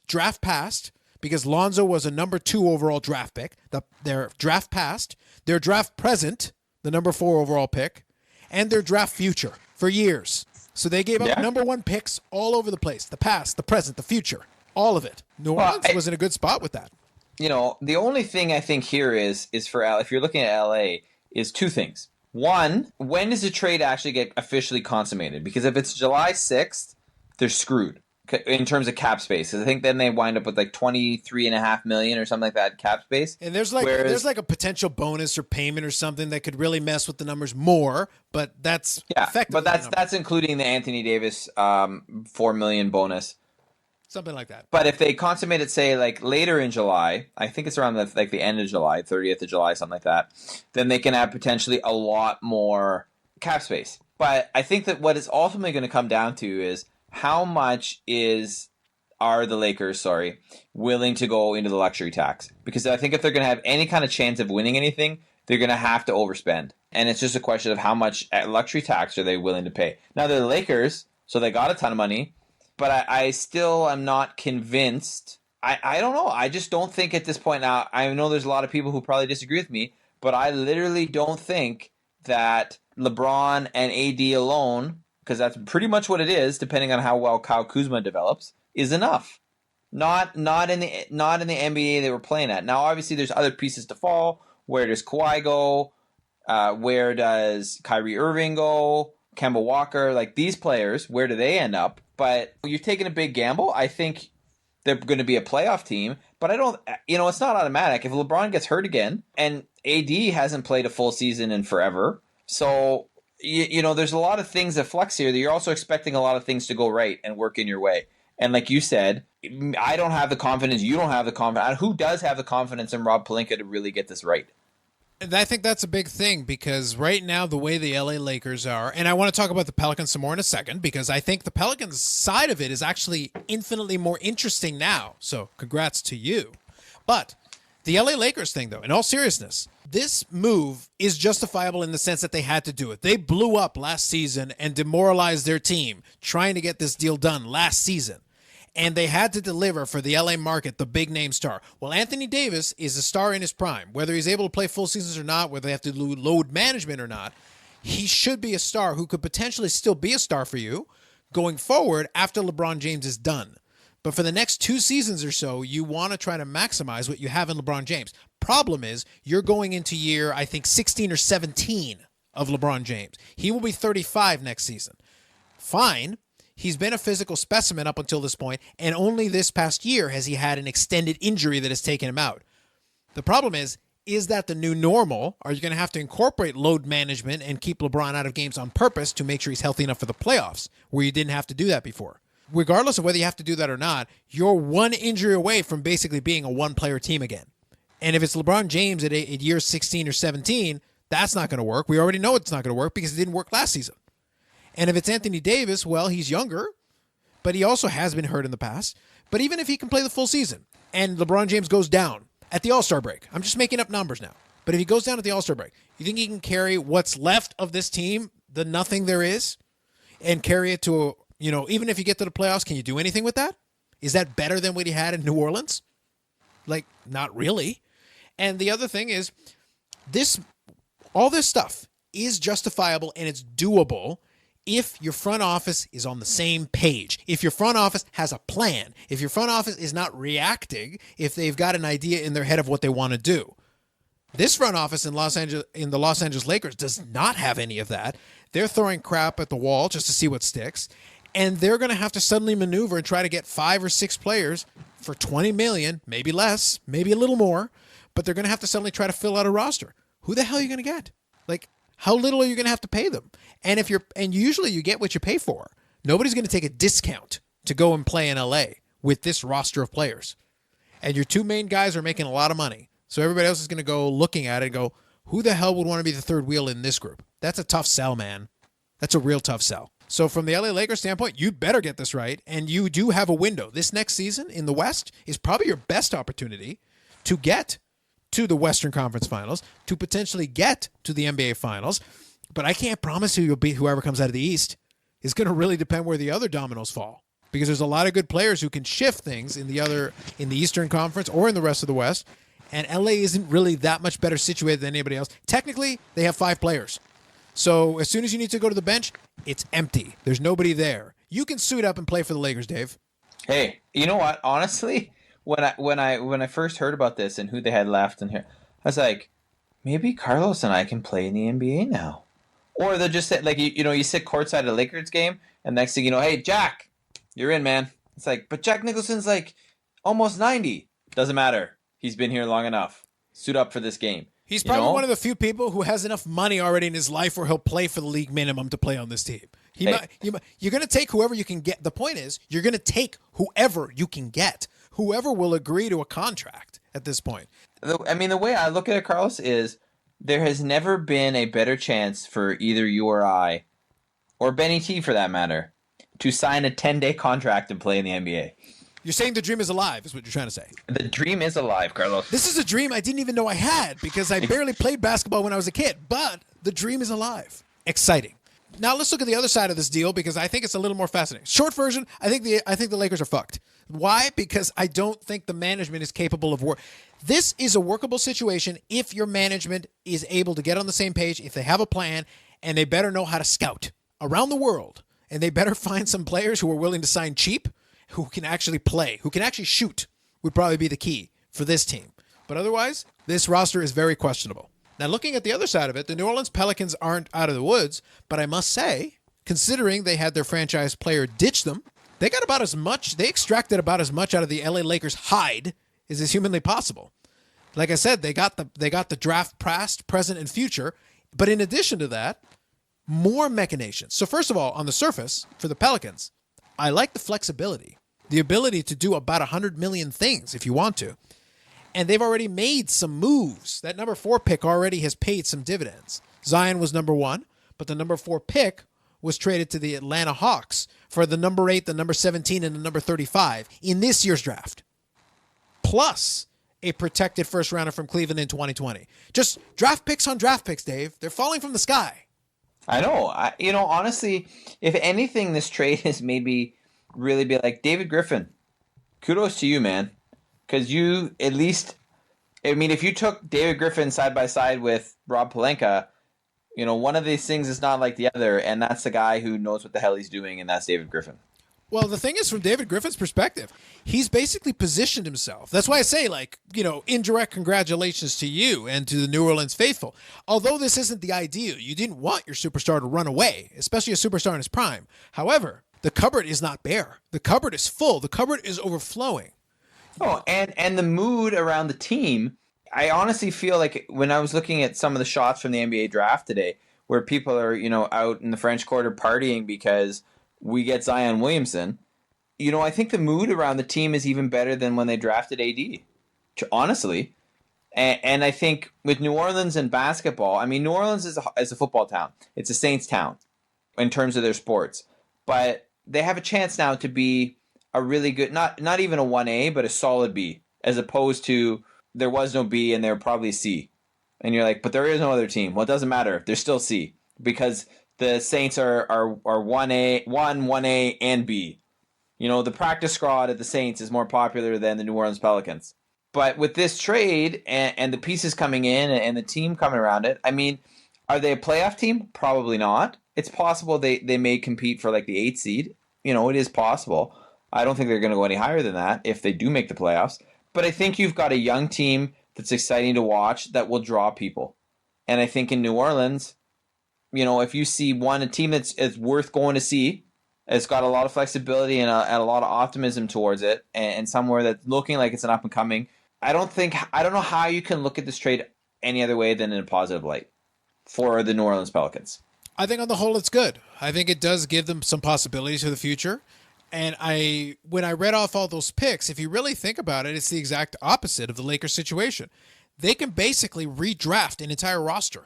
draft passed, because Lonzo was a number 2 overall draft pick. Their draft passed, their draft present, the number 4 overall pick, and their draft future for years. So they gave up number 1 picks all over the place. The past, the present, the future, all of it. New Orleans was in a good spot with that. The only thing I think here is for if you're looking at LA, is 2 things. One, when does the trade actually get officially consummated? Because if it's July 6th, they're screwed in terms of cap space. I think then they wind up with like $23.5 million or something like that cap space. And there's like a potential bonus or payment or something that could really mess with the numbers more, but that's effectively. But that's including the Anthony Davis $4 million bonus. Something like that. But if they consummate it, say, like later in July, I think it's around the end of July, 30th of July, something like that, then they can have potentially a lot more cap space. But I think that what it's ultimately going to come down to is how much are the Lakers, willing to go into the luxury tax? Because I think if they're going to have any kind of chance of winning anything, they're going to have to overspend. And it's just a question of how much luxury tax are they willing to pay. Now, they're the Lakers, so they got a ton of money. But I still am not convinced. I don't know. I just don't think at this point now. I know there's a lot of people who probably disagree with me, but I literally don't think that LeBron and AD alone, because that's pretty much what it is, depending on how well Kyle Kuzma develops, is enough. Not in the NBA they were playing at. Now, obviously, there's other pieces to fall. Where does Kawhi go? Where does Kyrie Irving go? Kemba Walker? Like these players, where do they end up? But you're taking a big gamble. I think they're going to be a playoff team, but I don't, it's not automatic. If LeBron gets hurt again, and AD hasn't played a full season in forever, so, there's a lot of things that flex here that you're also expecting a lot of things to go right and work in your way. And like you said, I don't have the confidence. You don't have the confidence. Who does have the confidence in Rob Pelinka to really get this right? I think that's a big thing, because right now the way the LA Lakers are, and I want to talk about the Pelicans some more in a second, because I think the Pelicans side of it is actually infinitely more interesting now. So congrats to you. But the LA Lakers thing, though, in all seriousness, this move is justifiable in the sense that they had to do it. They blew up last season and demoralized their team trying to get this deal done last season. And they had to deliver for the LA market, the big name star. Well, Anthony Davis is a star in his prime. Whether he's able to play full seasons or not, whether they have to do load management or not, he should be a star who could potentially still be a star for you going forward after LeBron James is done. But for the next 2 seasons or so, you want to try to maximize what you have in LeBron James. Problem is, you're going into year, I think, 16 or 17 of LeBron James. He will be 35 next season. Fine. He's been a physical specimen up until this point, and only this past year has he had an extended injury that has taken him out. The problem is that the new normal? Are you going to have to incorporate load management and keep LeBron out of games on purpose to make sure he's healthy enough for the playoffs, where you didn't have to do that before? Regardless of whether you have to do that or not, you're one injury away from basically being a one-player team again. And if it's LeBron James at year 16 or 17, that's not going to work. We already know it's not going to work because it didn't work last season. And if it's Anthony Davis, well, he's younger, but he also has been hurt in the past. But even if he can play the full season and LeBron James goes down at the All-Star break, I'm just making up numbers now, but if he goes down at the All-Star break, you think he can carry what's left of this team, the nothing there is, and carry it to, even if you get to the playoffs, can you do anything with that? Is that better than what he had in New Orleans? Like, not really. And the other thing is, all this stuff is justifiable and it's doable if your front office is on the same page, if your front office has a plan, if your front office is not reacting, if they've got an idea in their head of what they want to do. This front office in the Los Angeles Lakers does not have any of that. They're throwing crap at the wall just to see what sticks, and they're going to have to suddenly maneuver and try to get 5 or 6 players for $20 million, maybe less, maybe a little more, but they're going to have to suddenly try to fill out a roster. Who the hell are you going to get? Like, how little are you going to have to pay them? And usually you get what you pay for. Nobody's going to take a discount to go and play in LA with this roster of players. And your 2 main guys are making a lot of money. So everybody else is going to go looking at it and go, who the hell would want to be the third wheel in this group? That's a tough sell, man. That's a real tough sell. So from the LA Lakers standpoint, you better get this right, and you do have a window. This next season in the West is probably your best opportunity to get to the Western Conference Finals, to potentially get to the NBA Finals. But I can't promise you you'll beat whoever comes out of the East. It's going to really depend where the other dominoes fall, because there's a lot of good players who can shift things in the Eastern Conference or in the rest of the West, and LA isn't really that much better situated than anybody else. Technically, they have 5 players. So as soon as you need to go to the bench, it's empty. There's nobody there. You can suit up and play for the Lakers, Dave. Hey, you know what? Honestly, when I first heard about this and who they had left in here, I was like, maybe Carlos and I can play in the NBA now. Or they'll just say, like, you sit courtside at a Lakers game, and next thing you know, hey, Jack, you're in, man. It's like, but Jack Nicholson's like almost 90. Doesn't matter. He's been here long enough. Suit up for this game. He's probably one of the few people who has enough money already in his life where he'll play for the league minimum to play on this team. You're going to take whoever you can get. The point is, you're going to take whoever you can get. Whoever will agree to a contract at this point. I mean, the way I look at it, Carlos, is there has never been a better chance for either you or I, or Benny T for that matter, to sign a 10-day contract and play in the NBA. You're saying the dream is alive, is what you're trying to say. The dream is alive, Carlos. This is a dream I didn't even know I had because I barely played basketball when I was a kid. But the dream is alive. Exciting. Now let's look at the other side of this deal because I think it's a little more fascinating. Short version, I think the Lakers are fucked. Why? Because I don't think the management is capable of work. This is a workable situation if your management is able to get on the same page, if they have a plan, and they better know how to scout around the world. And they better find some players who are willing to sign cheap, who can actually play, who can actually shoot, would probably be the key for this team. But otherwise, this roster is very questionable. Now, looking at the other side of it, the New Orleans Pelicans aren't out of the woods, but I must say, considering they had their franchise player ditch them, they extracted about as much out of the LA Lakers hide as is humanly possible. Like I said, they got the draft past, present, and future, but in addition to that, more machinations. So first of all, on the surface, for the Pelicans, I like the flexibility, the ability to do about 100 million things if you want to. And they've already made some moves. That number 4 pick already has paid some dividends. Zion was number 1, but the number 4 pick was traded to the Atlanta Hawks for the number 8, the number 17, and the number 35 in this year's draft. Plus a protected first rounder from Cleveland in 2020. Just draft picks on draft picks, Dave. They're falling from the sky. I know. Honestly, if anything, this trade has maybe really be like, David Griffin, kudos to you, man. Because you at least, if you took David Griffin side by side with Rob Pelinka, one of these things is not like the other, and that's the guy who knows what the hell he's doing, and that's David Griffin. Well, the thing is, from David Griffin's perspective, he's basically positioned himself. That's why I say, indirect congratulations to you and to the New Orleans faithful. Although this isn't the ideal, you didn't want your superstar to run away, especially a superstar in his prime. However, the cupboard is not bare. The cupboard is full. The cupboard is overflowing. Oh, and the mood around the team, I honestly feel like when I was looking at some of the shots from the NBA draft today, where people are, out in the French Quarter partying because we get Zion Williamson, I think the mood around the team is even better than when they drafted AD, honestly. And I think with New Orleans and basketball, New Orleans is a football town. It's a Saints town in terms of their sports. But they have a chance now to be a really good, not even a 1A, but a solid B, as opposed to there was no B and they were probably C. And you're like, but there is no other team. Well, it doesn't matter. They're still C because the Saints are 1A, and B. The practice squad at the Saints is more popular than the New Orleans Pelicans. But with this trade and the pieces coming in and the team coming around it, are they a playoff team? Probably not. It's possible they may compete for like the 8th seed. It is possible. I don't think they're going to go any higher than that if they do make the playoffs. But I think you've got a young team that's exciting to watch that will draw people. And I think in New Orleans, if you see a team that's worth going to see, it's got a lot of flexibility and a lot of optimism towards it, and somewhere that's looking like it's an up and coming. I don't know how you can look at this trade any other way than in a positive light for the New Orleans Pelicans. I think on the whole it's good. I think it does give them some possibilities for the future. And when I read off all those picks, if you really think about it, it's the exact opposite of the Lakers situation. They can basically redraft an entire roster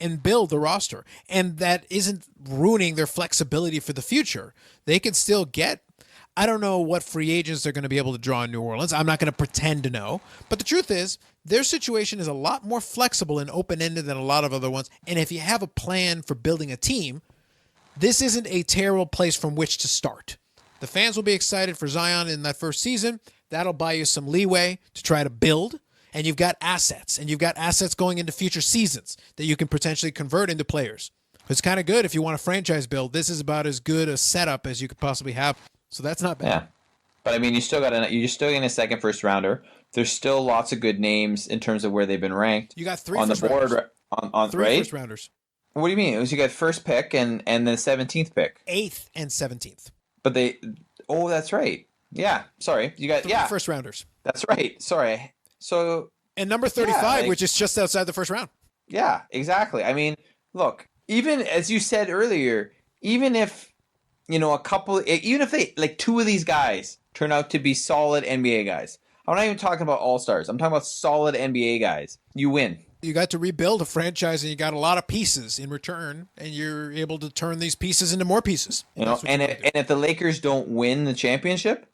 and build the roster. And that isn't ruining their flexibility for the future. They can still get, I don't know what free agents they're going to be able to draw in New Orleans. I'm not going to pretend to know. But the truth is, their situation is a lot more flexible and open-ended than a lot of other ones. And if you have a plan for building a team, this isn't a terrible place from which to start. The fans will be excited for Zion in that first season. That'll buy you some leeway to try to build. And you've got assets. And you've got assets going into future seasons that you can potentially convert into players. It's kind of good if you want a franchise build. This is about as good a setup as you could possibly have. So that's not bad. Yeah. But I mean, you're still getting a second first rounder. There's still lots of good names in terms of where they've been ranked. You got three on the board rounders. on Three right? first rounders. What do you mean? It was you got first pick and the 17th pick. 8th and 17th. But that's right. Yeah, sorry. You got Three first rounders. That's right. Sorry. So and number 35, which is just outside the first round. Yeah, exactly. I mean, look, even as you said earlier, even if even if they like two of these guys turn out to be solid NBA guys. I'm not even talking about all-stars. I'm talking about solid NBA guys. You win. You got to rebuild a franchise, and you got a lot of pieces in return, and you're able to turn these pieces into more pieces. And if the Lakers don't win the championship,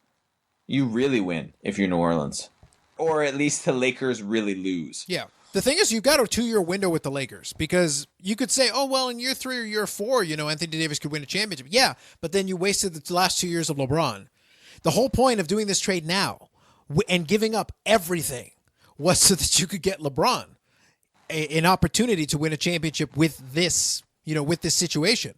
you really win if you're New Orleans. Or at least the Lakers really lose. Yeah. The thing is, you've got a 2-year window with the Lakers because you could say, oh, well, in year 3 or year 4, Anthony Davis could win a championship. Yeah, but then you wasted the last 2 years of LeBron. The whole point of doing this trade now and giving up everything was so that you could get LeBron an opportunity to win a championship with this, with this situation.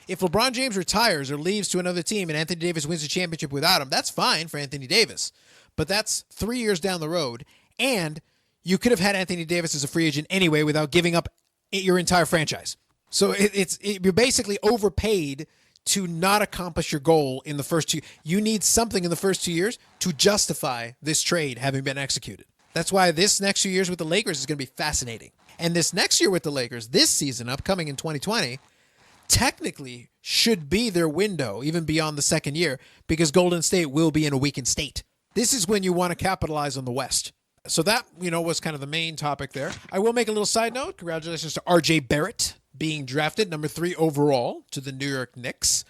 If LeBron James retires or leaves to another team and Anthony Davis wins a championship without him, that's fine for Anthony Davis. But that's 3 years down the road, and you could have had Anthony Davis as a free agent anyway without giving up your entire franchise. So you're basically overpaid to not accomplish your goal in the first 2. You need something in the first 2 years to justify this trade having been executed. That's why this next few years with the Lakers is going to be fascinating. And this next year with the Lakers, this season upcoming in 2020, technically should be their window, even beyond the second year, because Golden State will be in a weakened state. This is when you want to capitalize on the West. So that, was kind of the main topic there. I will make a little side note. Congratulations to R.J. Barrett being drafted number 3 overall to the New York Knicks.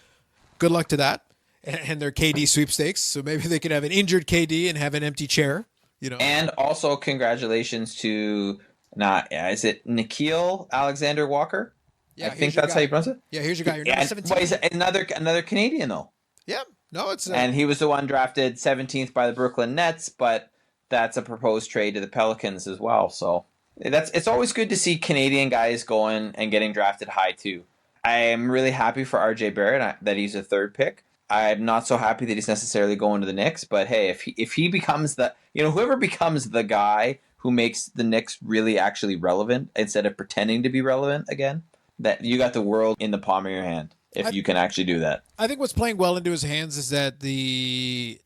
Good luck to that and their KD sweepstakes. So maybe they could have an injured KD and have an empty chair. And also congratulations to, is it Nickeil Alexander-Walker? Yeah, I think that's how you pronounce it. Yeah, here's your guy. You're number 17. Well, he's another Canadian though. Yeah, no, it's and he was the one drafted 17th by the Brooklyn Nets, but that's a proposed trade to the Pelicans as well. So it's always good to see Canadian guys going and getting drafted high too. I am really happy for RJ Barrett that he's a 3rd pick. I'm not so happy that he's necessarily going to the Knicks, but hey, if he becomes whoever becomes the guy who makes the Knicks really actually relevant instead of pretending to be relevant again, that you got the world in the palm of your hand if you can actually do that. I think what's playing well into his hands is that the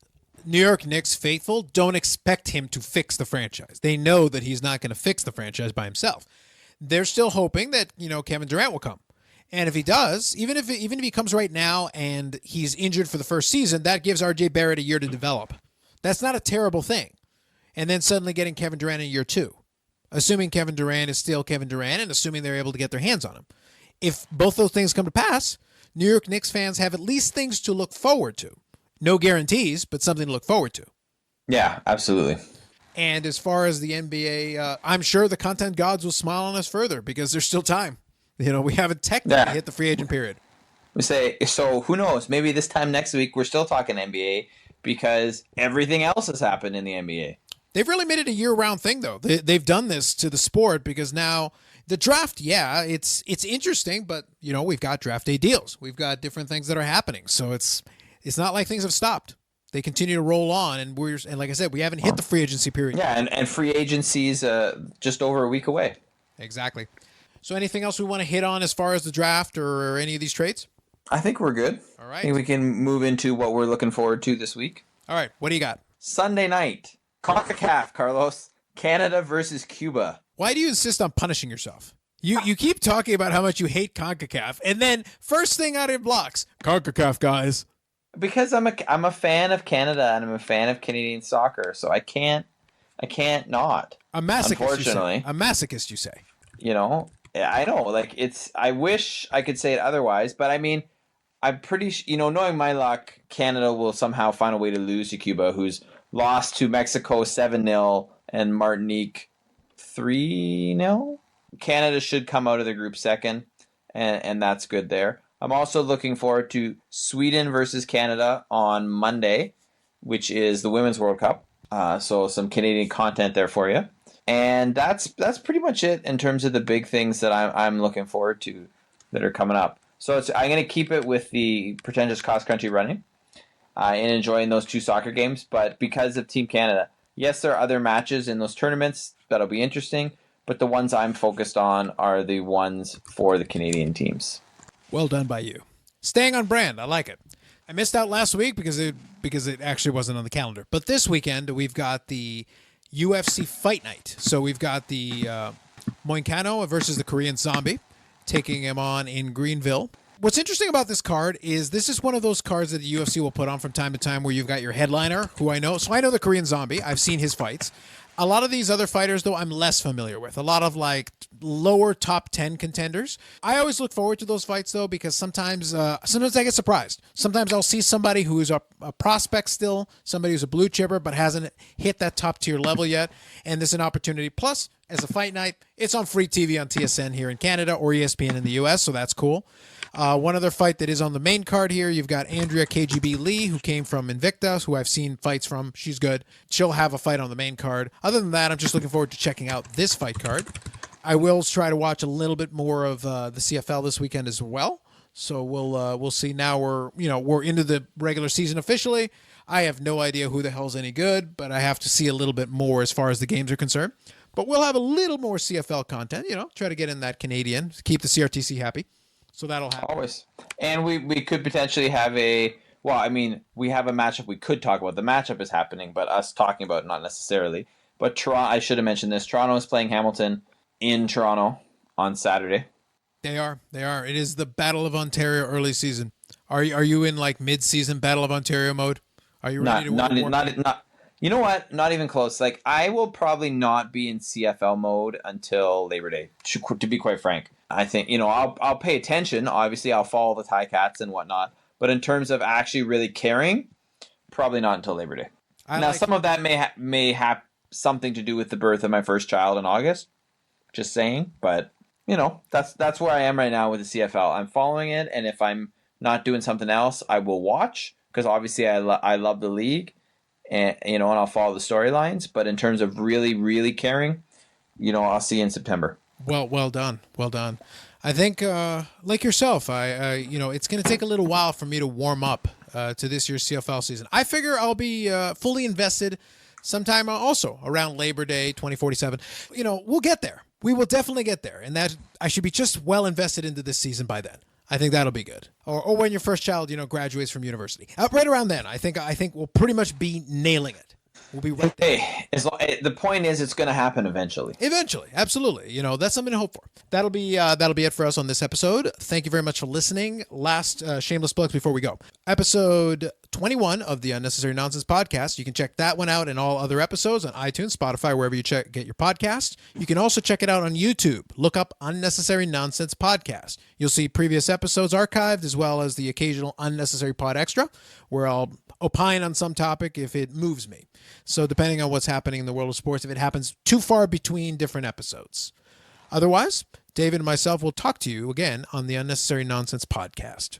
New York Knicks faithful don't expect him to fix the franchise. They know that he's not going to fix the franchise by himself. They're still hoping that, Kevin Durant will come. And if he does, even if he comes right now and he's injured for the first season, that gives RJ Barrett a year to develop. That's not a terrible thing. And then suddenly getting Kevin Durant in year 2, assuming Kevin Durant is still Kevin Durant and assuming they're able to get their hands on him. If both those things come to pass, New York Knicks fans have at least things to look forward to. No guarantees, but something to look forward to. Yeah, absolutely. And as far as the NBA, I'm sure the content gods will smile on us further because there's still time. We haven't technically hit the free agent period. We say, so who knows? Maybe this time next week we're still talking NBA because everything else has happened in the NBA. They've really made it a year-round thing, though. They've done this to the sport because now the draft, it's interesting, but, we've got draft day deals. We've got different things that are happening. So it's not like things have stopped. They continue to roll on, and like I said, we haven't hit the free agency period. Yeah, and free agency's just over a week away. Exactly. So anything else we want to hit on as far as the draft or any of these trades? I think we're good. All right. I think we can move into what we're looking forward to this week. All right. What do you got? Sunday night, CONCACAF, Carlos. Canada versus Cuba. Why do you insist on punishing yourself? You keep talking about how much you hate CONCACAF, and then first thing out of your blocks, CONCACAF guys. Because I'm a fan of Canada and I'm a fan of Canadian soccer, so I can't not. A masochist, unfortunately. A masochist, you say. I know, like I wish I could say it otherwise, but I mean, I'm pretty, knowing my luck, Canada will somehow find a way to lose to Cuba, who's lost to Mexico 7-0 and Martinique 3-0. Canada should come out of the group second, and that's good there. I'm also looking forward to Sweden versus Canada on Monday, which is the Women's World Cup. So some Canadian content there for you. And that's pretty much it in terms of the big things that I'm looking forward to that are coming up. So I'm going to keep it with the Pretentious Cross-Country running and enjoying those 2 soccer games. But because of Team Canada, yes, there are other matches in those tournaments that'll be interesting, but the ones I'm focused on are the ones for the Canadian teams. Well done by you. Staying on brand. I like it. I missed out last week because it actually wasn't on the calendar. But this weekend, we've got the UFC Fight Night. So we've got the Moicano versus the Korean Zombie, taking him on in Greenville. What's interesting about this card is this is one of those cards that the UFC will put on from time to time where you've got your headliner, who I know. So I know the Korean Zombie. I've seen his fights. A lot of these other fighters, though, I'm less familiar with. A lot of, like, lower top 10 contenders. I always look forward to those fights, though, because sometimes I get surprised. Sometimes I'll see somebody who is a prospect still, somebody who's a blue chipper, but hasn't hit that top-tier level yet, and there's an opportunity. Plus, as a fight night, it's on free TV on TSN here in Canada or ESPN in the U.S., so that's cool. One other fight that is on the main card here, you've got Andrea KGB Lee, who came from Invicta, who I've seen fights from. She's good. She'll have a fight on the main card. Other than that, I'm just looking forward to checking out this fight card. I will try to watch a little bit more of the CFL this weekend as well. So we'll see. Now we're into the regular season officially. I have no idea who the hell's any good, but I have to see a little bit more as far as the games are concerned. But we'll have a little more CFL content. Try to get in that Canadian, keep the CRTC happy. So that'll happen. Always. And we could potentially have we have a matchup we could talk about. The matchup is happening, but us talking about it, not necessarily. But Toronto, I should have mentioned this. Toronto is playing Hamilton in Toronto on Saturday. They are. It is the Battle of Ontario early season. Are you in like mid-season Battle of Ontario mode? Are you ready to not you know what? Not even close. Like, I will probably not be in CFL mode until Labor Day, to be quite frank. I think, I'll pay attention. Obviously, I'll follow the Ticats and whatnot. But in terms of actually really caring, probably not until Labor Day. Some of that may have something to do with the birth of my first child in August. Just saying. But, that's where I am right now with the CFL. I'm following it, and if I'm not doing something else, I will watch. Because obviously I love the league, and I'll follow the storylines. But in terms of really, really caring, I'll see you in September. Well done. I think, like yourself, it's going to take a little while for me to warm up to this year's CFL season. I figure I'll be fully invested sometime also around Labor Day 2047. We'll get there. We will definitely get there, and that I should be just well invested into this season by then. I think that'll be good. Or when your first child, graduates from university. Right around then, I think we'll pretty much be nailing it. We'll be right there. Hey, the point is, it's going to happen eventually. Eventually, absolutely. That's something to hope for. That'll be it for us on this episode. Thank you very much for listening. Last shameless plugs before we go. Episode 21 of the Unnecessary Nonsense podcast. You can check that one out and all other episodes on iTunes, Spotify, wherever you get your podcast. You can also check it out on YouTube. Look up Unnecessary Nonsense podcast. You'll see previous episodes archived, as well as the occasional Unnecessary Pod Extra, where I'll opine on some topic if it moves me. So depending on what's happening in the world of sports, if it happens too far between different episodes. Otherwise, David and myself will talk to you again on the Unnecessary Nonsense podcast.